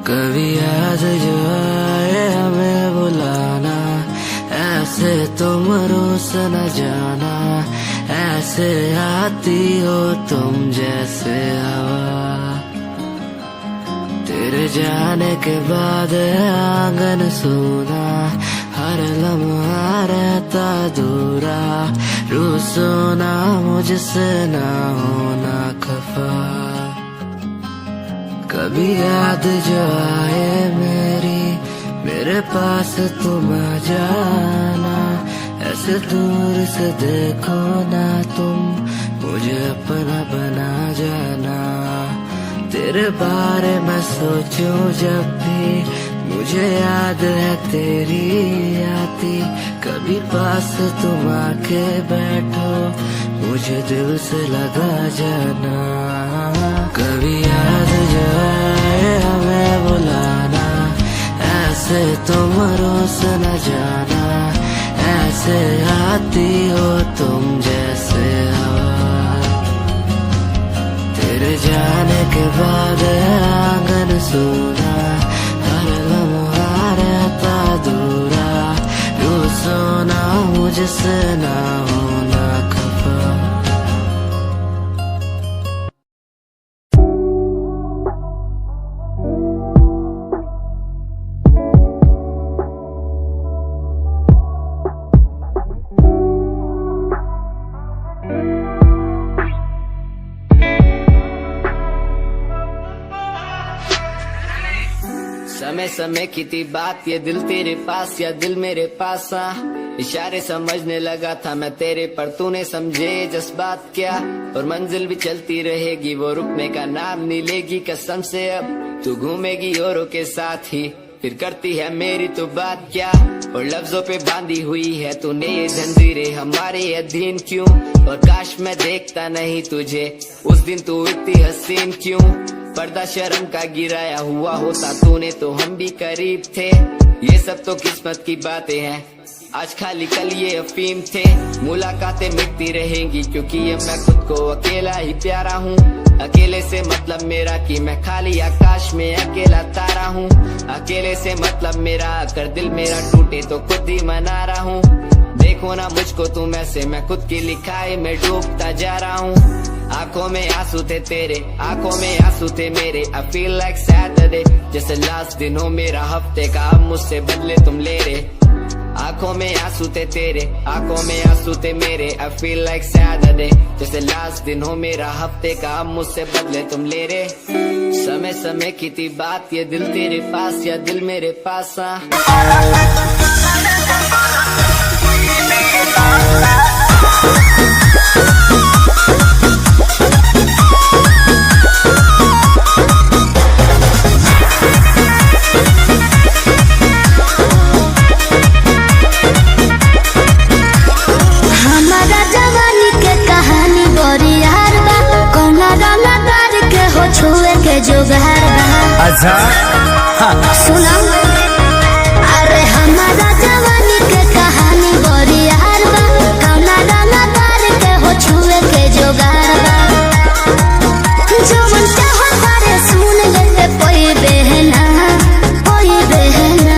कभी याद जो आए हमें बुलाना, ऐसे तुम रोस न जाना, ऐसे आती हो तुम जैसे हवा। तेरे जाने के बाद आंगन सूना, हर लम्हा रहता दूरा, रूसो ना मुझसे ना होना खफा। कभी याद जो आए मेरे पास तुम आ जाना, ऐसे दूर से देखो ना तुम, मुझे अपना बना जाना। तेरे बारे में सोचूं जब भी, मुझे याद है तेरी आती, कभी पास तुम आके बैठो, मुझे दिल से लगा जाना। कभी याद जो आए हमें बुलाना, ऐसे तुम रोस न जाना, ऐसे आती हो तुम जैसे हवा। तेरे जाने के बाद आंगन सूना, हर लम्हा रहता दूरा, रूसो ना मुझसे ना होना खफा। समय समय की थी बात, ये दिल तेरे पास या दिल मेरे पास आ। इशारे समझने लगा था मैं तेरे, पर तूने समझे जज्बात क्या। और मंजिल भी चलती रहेगी, वो रुकने का नाम नहीं लेगी कसम से। अब तू घूमेगी औरों के साथ ही, फिर करती है मेरी तो बात क्या। और लफ्जों पे बांधी हुई है तूने ये जंजीरें, हमारे अधीन क्यों। और काश मैं देखता नहीं तुझे उस दिन, तू इतनी हसीन क्यों। पर्दा शर्म का गिराया हुआ होता तूने तो हम भी करीब थे। ये सब तो किस्मत की बातें हैं, आज खाली कल ये अफीम थे। मुलाकातें मिटती रहेंगी क्योंकि ये मैं खुद को अकेला ही प्यारा हूँ। अकेले से मतलब मेरा कि मैं खाली आकाश में अकेला तारा हूँ। अकेले से मतलब मेरा अगर दिल मेरा टूटे तो खुद ही मना रहा हूँ। देखो ना मुझको तुम ऐसे, मैं खुद की लिखाई में डूबता जा रहा हूँ। आंखों में आंसू थे तेरे, आंखों में आंसू थे मेरे। I feel like Saturday, जैसे लास्ट दिन हो मेरा हफ्ते का, अब मुझसे बदले तुम ले रहे। आंखों में आंसू थे तेरे, आंखों में आंसू थे मेरे। I feel like Saturday, जैसे लास्ट दिन हो मेरा हफ्ते का, अब मुझसे बदले तुम ले रहे। समय समय की थी बात, ये दिल तेरे पास या दिल मेरे पास आ। हमारा जवानी के कहानी बड़ी यार बा, कौना रंगदार के हो छुए के जोगार बा। अच्छा सुना, अरे हमारा जवानी के कहानी बड़ी यार बा, कौना रंगदार के हो छुए के जोगार बा। जो मन चाहो तारे सुन लेते कोई बहना, कोई बहना।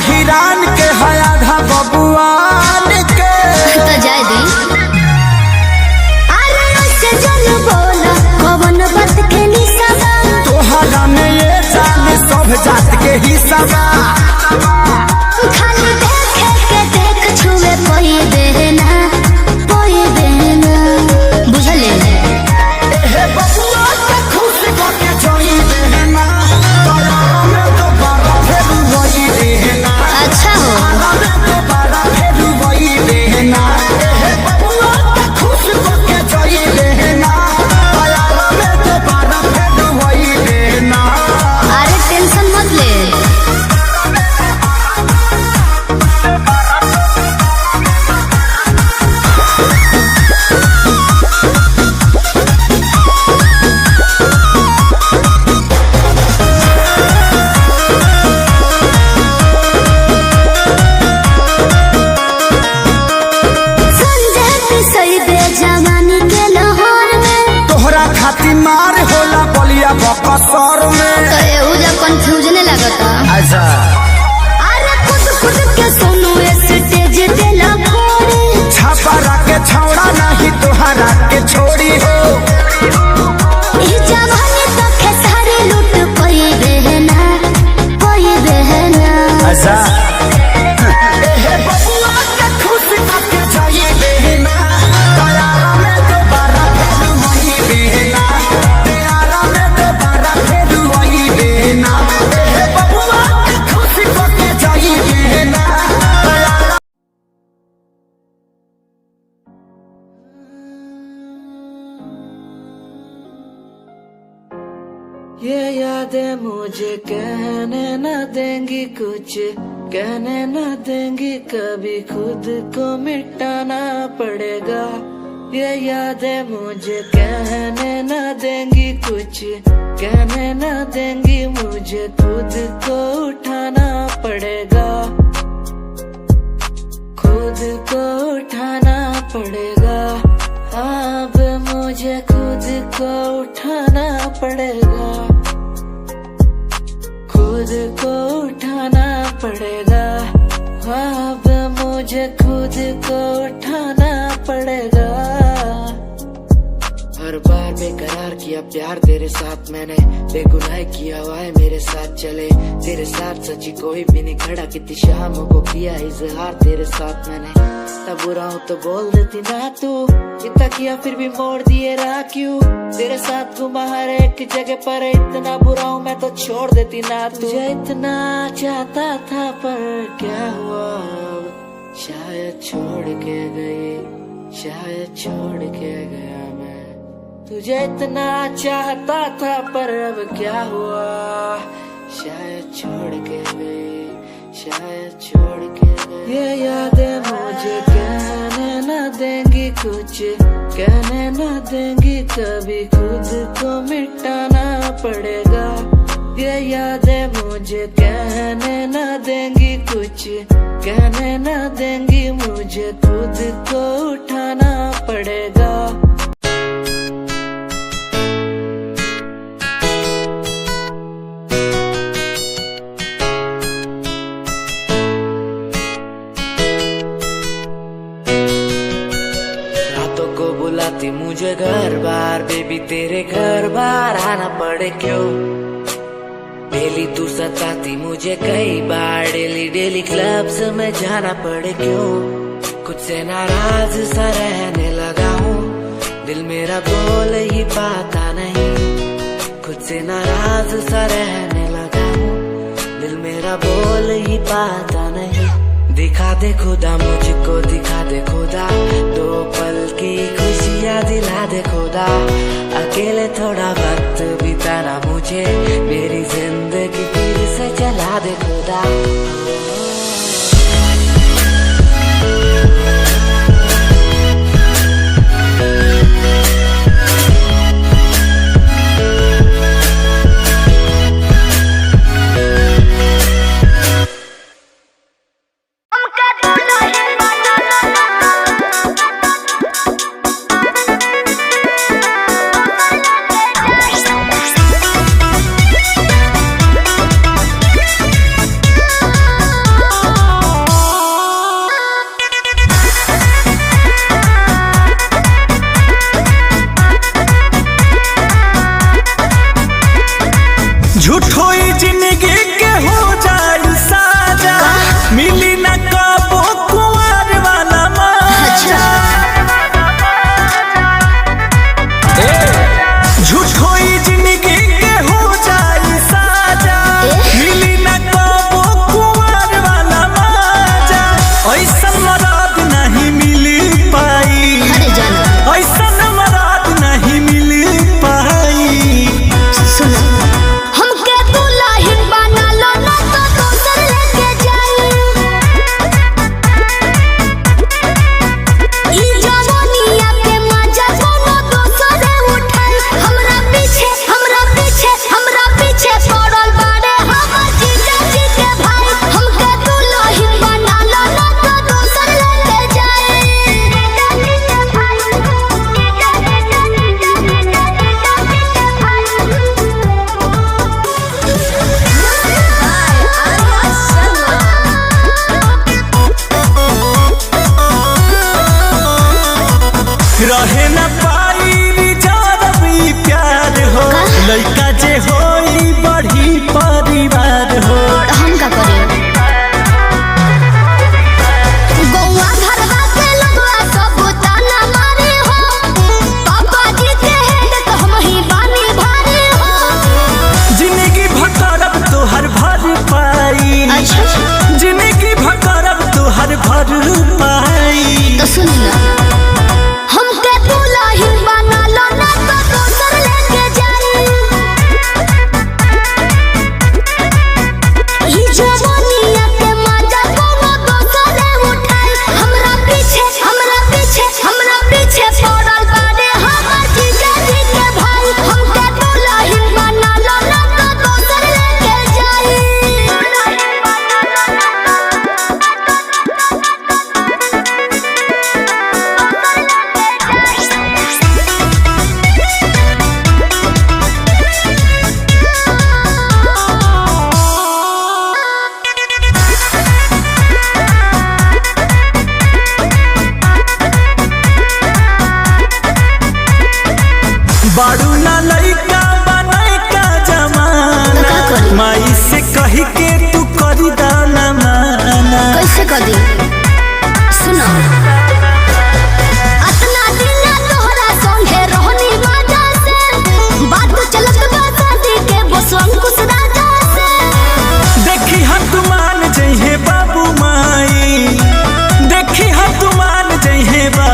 हिरान के है आधा बबुआन के, तो जाए दी। अरे ऐसे जन बोला कौन बात के निशाना, तोहरा में ये जान सब जात के हिस्सा बा। खाली देखे के देख छुए कोई देना, कोई देना। बुझले हे बबुआ के खुश के जोई देना, तोरा में तो बारा फेर वही देना। अच्छा हो, बारा फेर वही देना। अच्छा अरे खुद खुद के सुनो स्टेज देला फोड़े, छापा के छौड़ा नहीं तुहरा के छोड़ी हो। ई जवानी तो खेसारी लूट कोई बहना, कोई बहना। अच्छा बबुआ के खुश करके जाई बहना, तैयारा में दोबारा फिर वही बहना, तैयारा में दोबारा फिर वही बहना। बबुआ के खुश करके जाई बहना, तैयारा। ये यादें मुझे कहने न देंगी कुछ, कहने न देंगी कभी, खुद को मिटाना पड़ेगा। ये यादें मुझे कहने न देंगी कुछ, कहने न देंगी मुझे, खुद को उठाना पड़ेगा, खुद को उठाना पड़ेगा। अब मुझे खुद को उठाना पड़ेगा, खुद को उठाना पड़ेगा। अब मुझे खुद को उठाना पड़ेगा। हर बार बेकरार किया प्यार तेरे साथ मैंने, बेगुनाह किया हुआ है मेरे साथ चले, तेरे साथ सच्ची कोई भी नहीं खड़ा, कितनी शामों को किया इजहार तेरे साथ मैंने। तब बुरा हूँ तो बोल देती ना तू, इतना किया फिर भी मोड़ दिए राह क्यों, तेरे साथ घुमा हर एक जगह पर, इतना बुरा हूँ मैं तो छोड़ देती ना तू। तुझे इतना चाहता था पर क्या हुआ अब, शायद छोड़ के गई, शायद छोड़ के गया मैं। तुझे इतना चाहता था पर अब क्या हुआ, शायद छोड़ के गई, शायद छोड़ के गई। ये यादें मुझे कहने न देंगी कुछ, कहने न देंगी कभी, खुद को मिटाना पड़ेगा। ये यादें मुझे कहने न देंगी कुछ, कहने न देंगी मुझे, खुद को उठाना पड़ेगा। बुलाती मुझे घर बार, बेबी तेरे घर बार आना पड़े क्यों, डेली तू सताती मुझे कई बार, डेली डेली क्लब्स में जाना पड़े क्यों, खुद से नाराज सा रहने लगा हूँ, दिल मेरा बोल ही पाता नहीं, खुद से नाराज सा रहने लगा हूँ, दिल मेरा बोल ही पाता नहीं। दिखा दे खुदा मुझको, दिखा दे खुदा, दो पल की खुशियाँ दिला दे खुदा, अकेले थोड़ा वक्त बिताना मुझे, मेरी जिंदगी फिर से चला दे खुदा।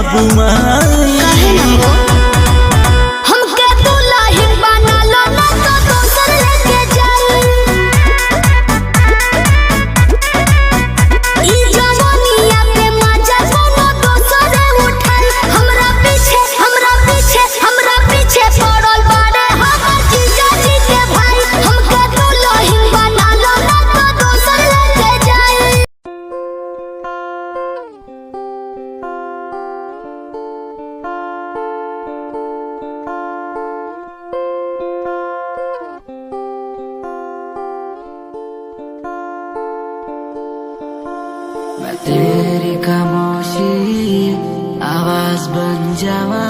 बाबू माई। काहे ना हो हमके दुल्हन बना लो ना तो दोसर लेके जाई। ई जवानिया पे मजा कोनो दोसर उठाई। हमरा पीछे पड़ल बाड़े हमर जीजा जी के भाई। हमके दुल्हन बना लो ना तो दोसर लेके जाई। मैं तेरी खामोशी आवाज बन जावा,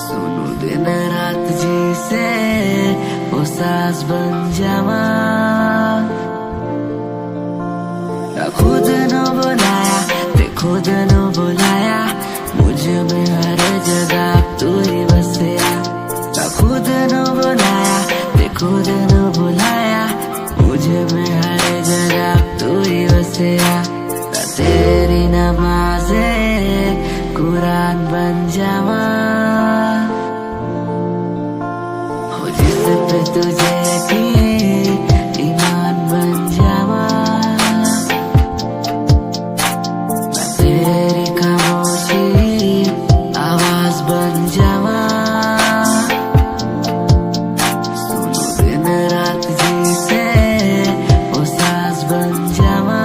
सुनू दिन रात जी से वो सास बन जावा। खुद न बुलाया ते खुद न बुलाया, मुझे में हर जगह तू ही बसया। खुद न बुलाया ते खुद न बुलाया, मुझे में हर जगह तू ही बसया। तेरी नमाज़े कुरान बन जावा, हो जिस पे तुझे यकीन ईमान बन जावा। मैं तेरी खामोशी आवाज बन जावा, सुनो दिन रात जी से वो सास बन जावा।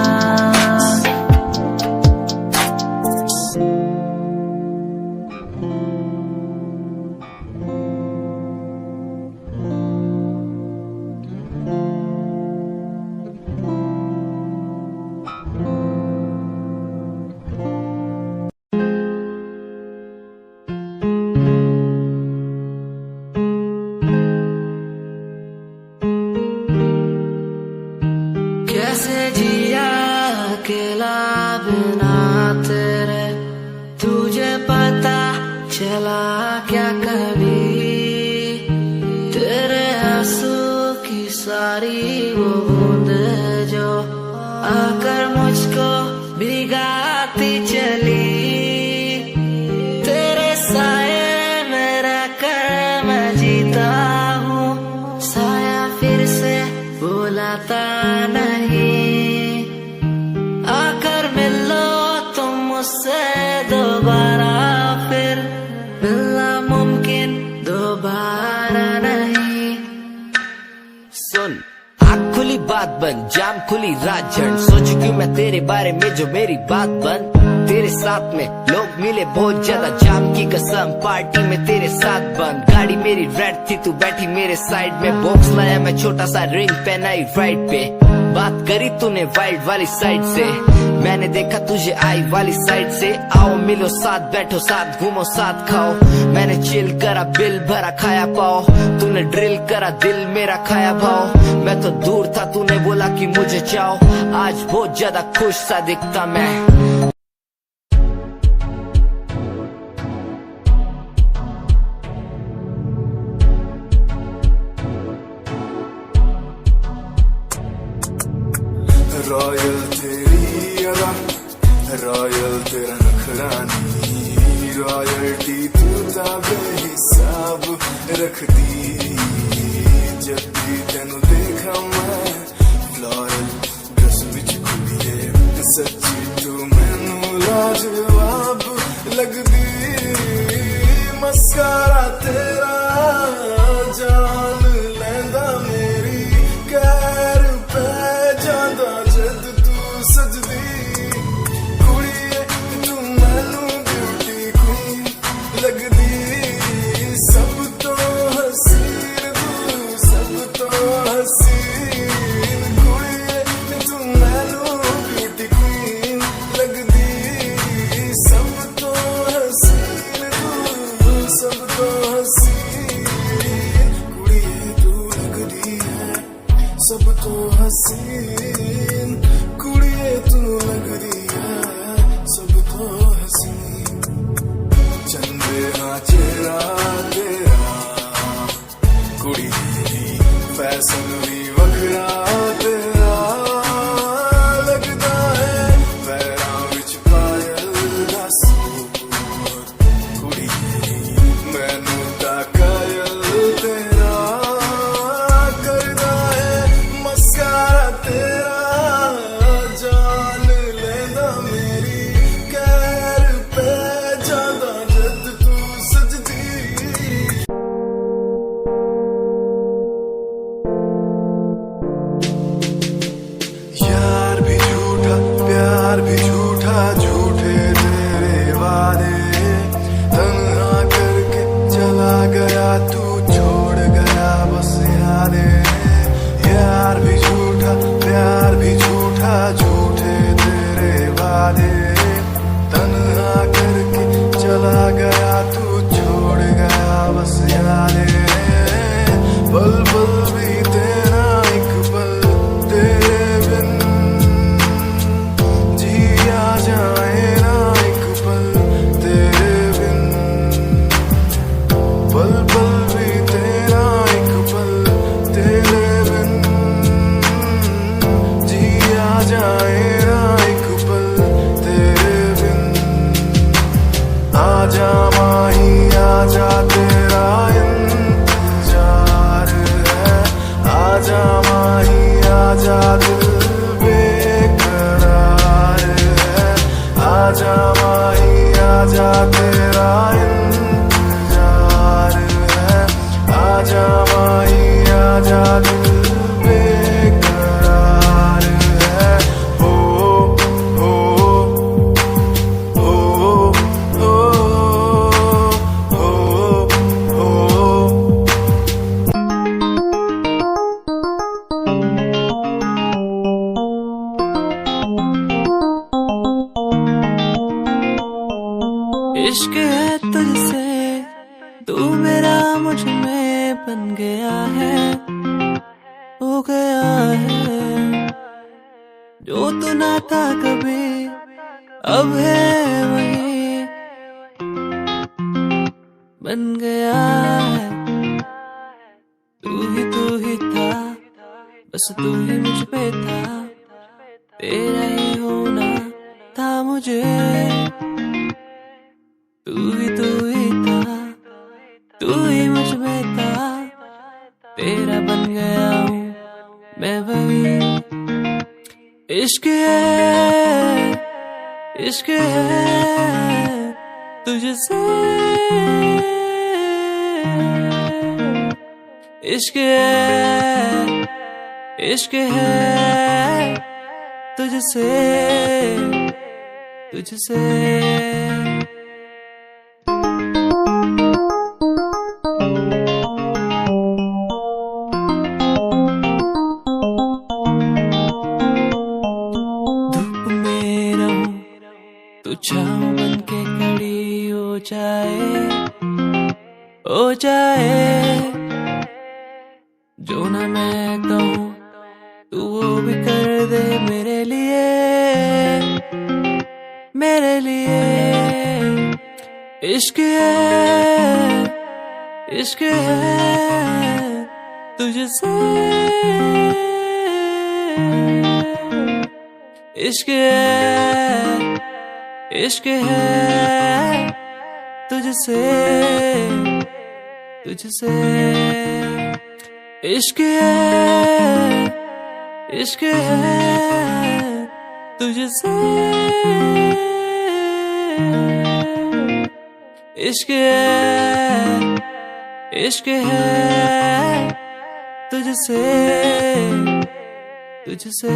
कैसे जिया अकेला बिना तेरे, तुझे पता चला क्या कभी? तेरे आंसू की सारी वो बूंद जो आकर मुझको भिगाती चली, तेरे साए में रहकर मैं जीता हूँ। साया फिर से बुलाता नहीं, आकर मिलो तुम मुझसे दोबारा, फिर मिलना मुमकिन दोबारा नहीं। सुन आँख खुली बात बन, जाम खुली रात झड़, सोच क्यों मैं तेरे बारे में जो मेरी बात बन। तेरे साथ में लोग मिले बहुत ज्यादा, जाम की कसम पार्टी में तेरे साथ बंद। गाड़ी मेरी रेड थी तू बैठी मेरे साइड में, बॉक्स लाया मैं छोटा सा रिंग पहनाई राइट पे। बात करी तूने वाइड वाली साइड से, मैंने देखा तुझे आई वाली साइड से। आओ मिलो साथ बैठो साथ घूमो साथ खाओ, मैंने चिल करा बिल भरा खाया पाओ, तूने ड्रिल करा दिल मेरा खाया भाव। मैं तो दूर था तूने बोला कि मुझे चाहो, आज बहुत ज्यादा खुश सा दिखता मैं। रॉयल तेरी अदा, रॉयल तेरा नखरानी, रॉयल्टी तू ताबे हिसाब रख दी। जब भी तेनू देखा मैं फ्लोरल ड्रेस विच खुलिए, सच्ची तू मैनू लाजवाब लगदी। मस्कारा तेरा जान लैंदा मेरी, कैर पै जांदा जद तू सजदी। कुड़िए तू मैनू ब्यूटी क्वीन लगदी, सब तो हसीन तू सब तो हसीन। कुड़िए तू मैनू ब्यूटी क्वीन लगदी, सब तो हसीन तू सब तो हसीन। कुड़िए तू लगदी है सब तो हसीन, कुड़िए तू लगदी है सब तो हसीन। चंदे हाँ चेहरा तेरा, कुड़ी दी फैशन भी वखरा तेरा, लगदा है पैरां विच पाया आजा माही आजा दिल बेकरार है, आजा माही आजा तेरा इंतजार है, आजा माही आजा दिल बेकरार है। हो हो हो हो हो हो। इश्क है तुझसे, तू मेरा मुझ में बन गया है, हो गया है। जो तू ना था कभी अब है वही बन गया है। तू ही था, बस तू ही मुझ पे था, तेरा ही होना था मुझे। तू ही था, तू ही मुझ में था, तेरा बन गया हूँ मैं वही। इश्क है, इश्क है तुझसे, इश्क है, इश्क है तुझसे, तुझसे। छाँव बन के खड़ी हो जाए, जो ना मैं कहूँ तू वो भी कर दे मेरे लिए, मेरे लिए। इश्क है, इश्क है तुझसे, इश्क है, इश्क है तुझसे, तुझसे। इश्क है, इश्क है तुझसे, इश्क है, इश्क है तुझसे, तुझसे।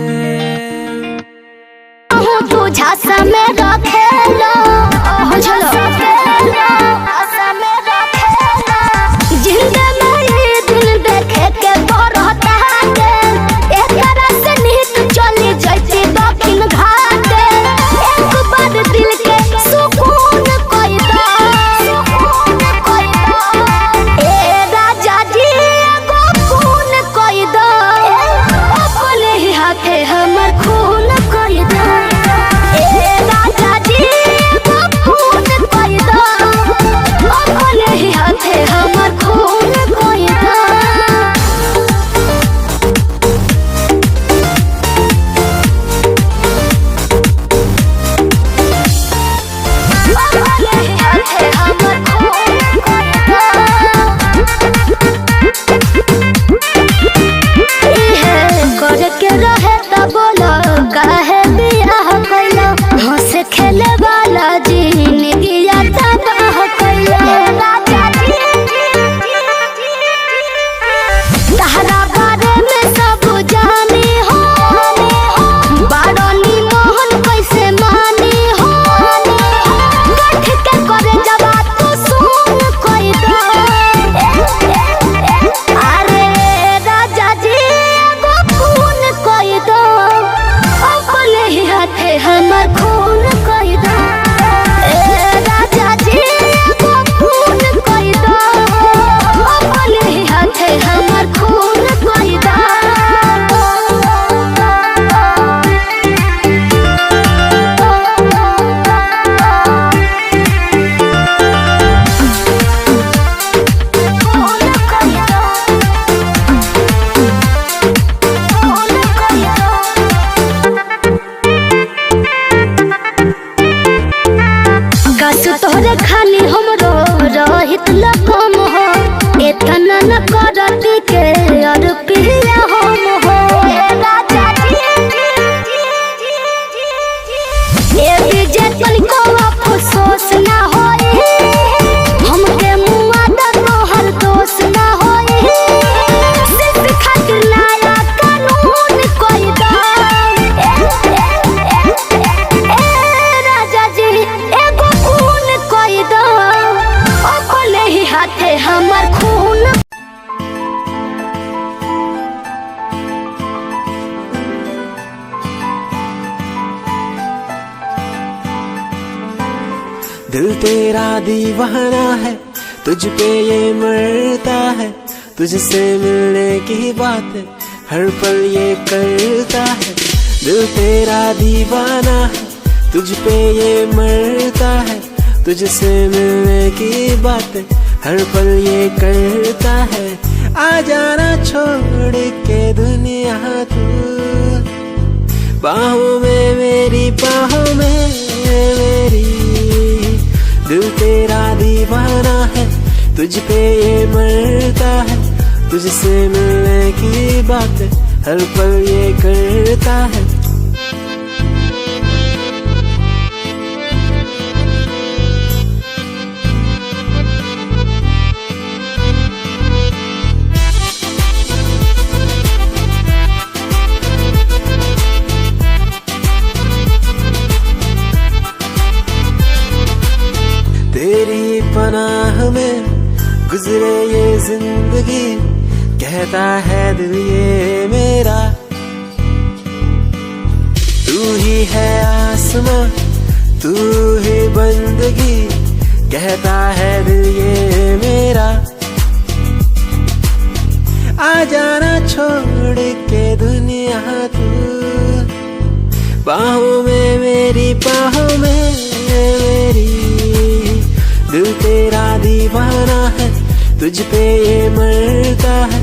तू झांसा में रखेला, जिंदे में ये दिन देखे के बरहता है, एक तरह से नीत चली जाती दक्षिण घाट। एक बार दिल के सुकून कोई दा, ए राजा जी एगो खून कोई दा, अपने ही हाथे हमर खून कोई दा। ए राजा जी एगो खून कोई दिल तेरा दीवाना है, तुझ पे ये मरता है, तुझसे मिलने की बात हर पल ये करता है। दिल तेरा दीवाना है, तुझ पे ये मरता है, तुझसे मिलने की बात हर पल ये करता है। आ जाना छोड़ के दुनिया तू, बाहों में मेरी, बाहों में मेरी। दिल तेरा दीवाना है, तुझ पे ये मरता है, तुझसे मिलने की बात हर पल ये करता है। तेरी पनाह में गुजरे ये जिंदगी, कहता है दिल ये मेरा। तू ही है आसमां, तू ही बंदगी, कहता है दिल ये मेरा। आ जाना छोड़ के दुनिया तू, बाहों में मेरी, बाहों में मेरी। दिल तेरा दीवाना है, तुझ पे ये मरता है,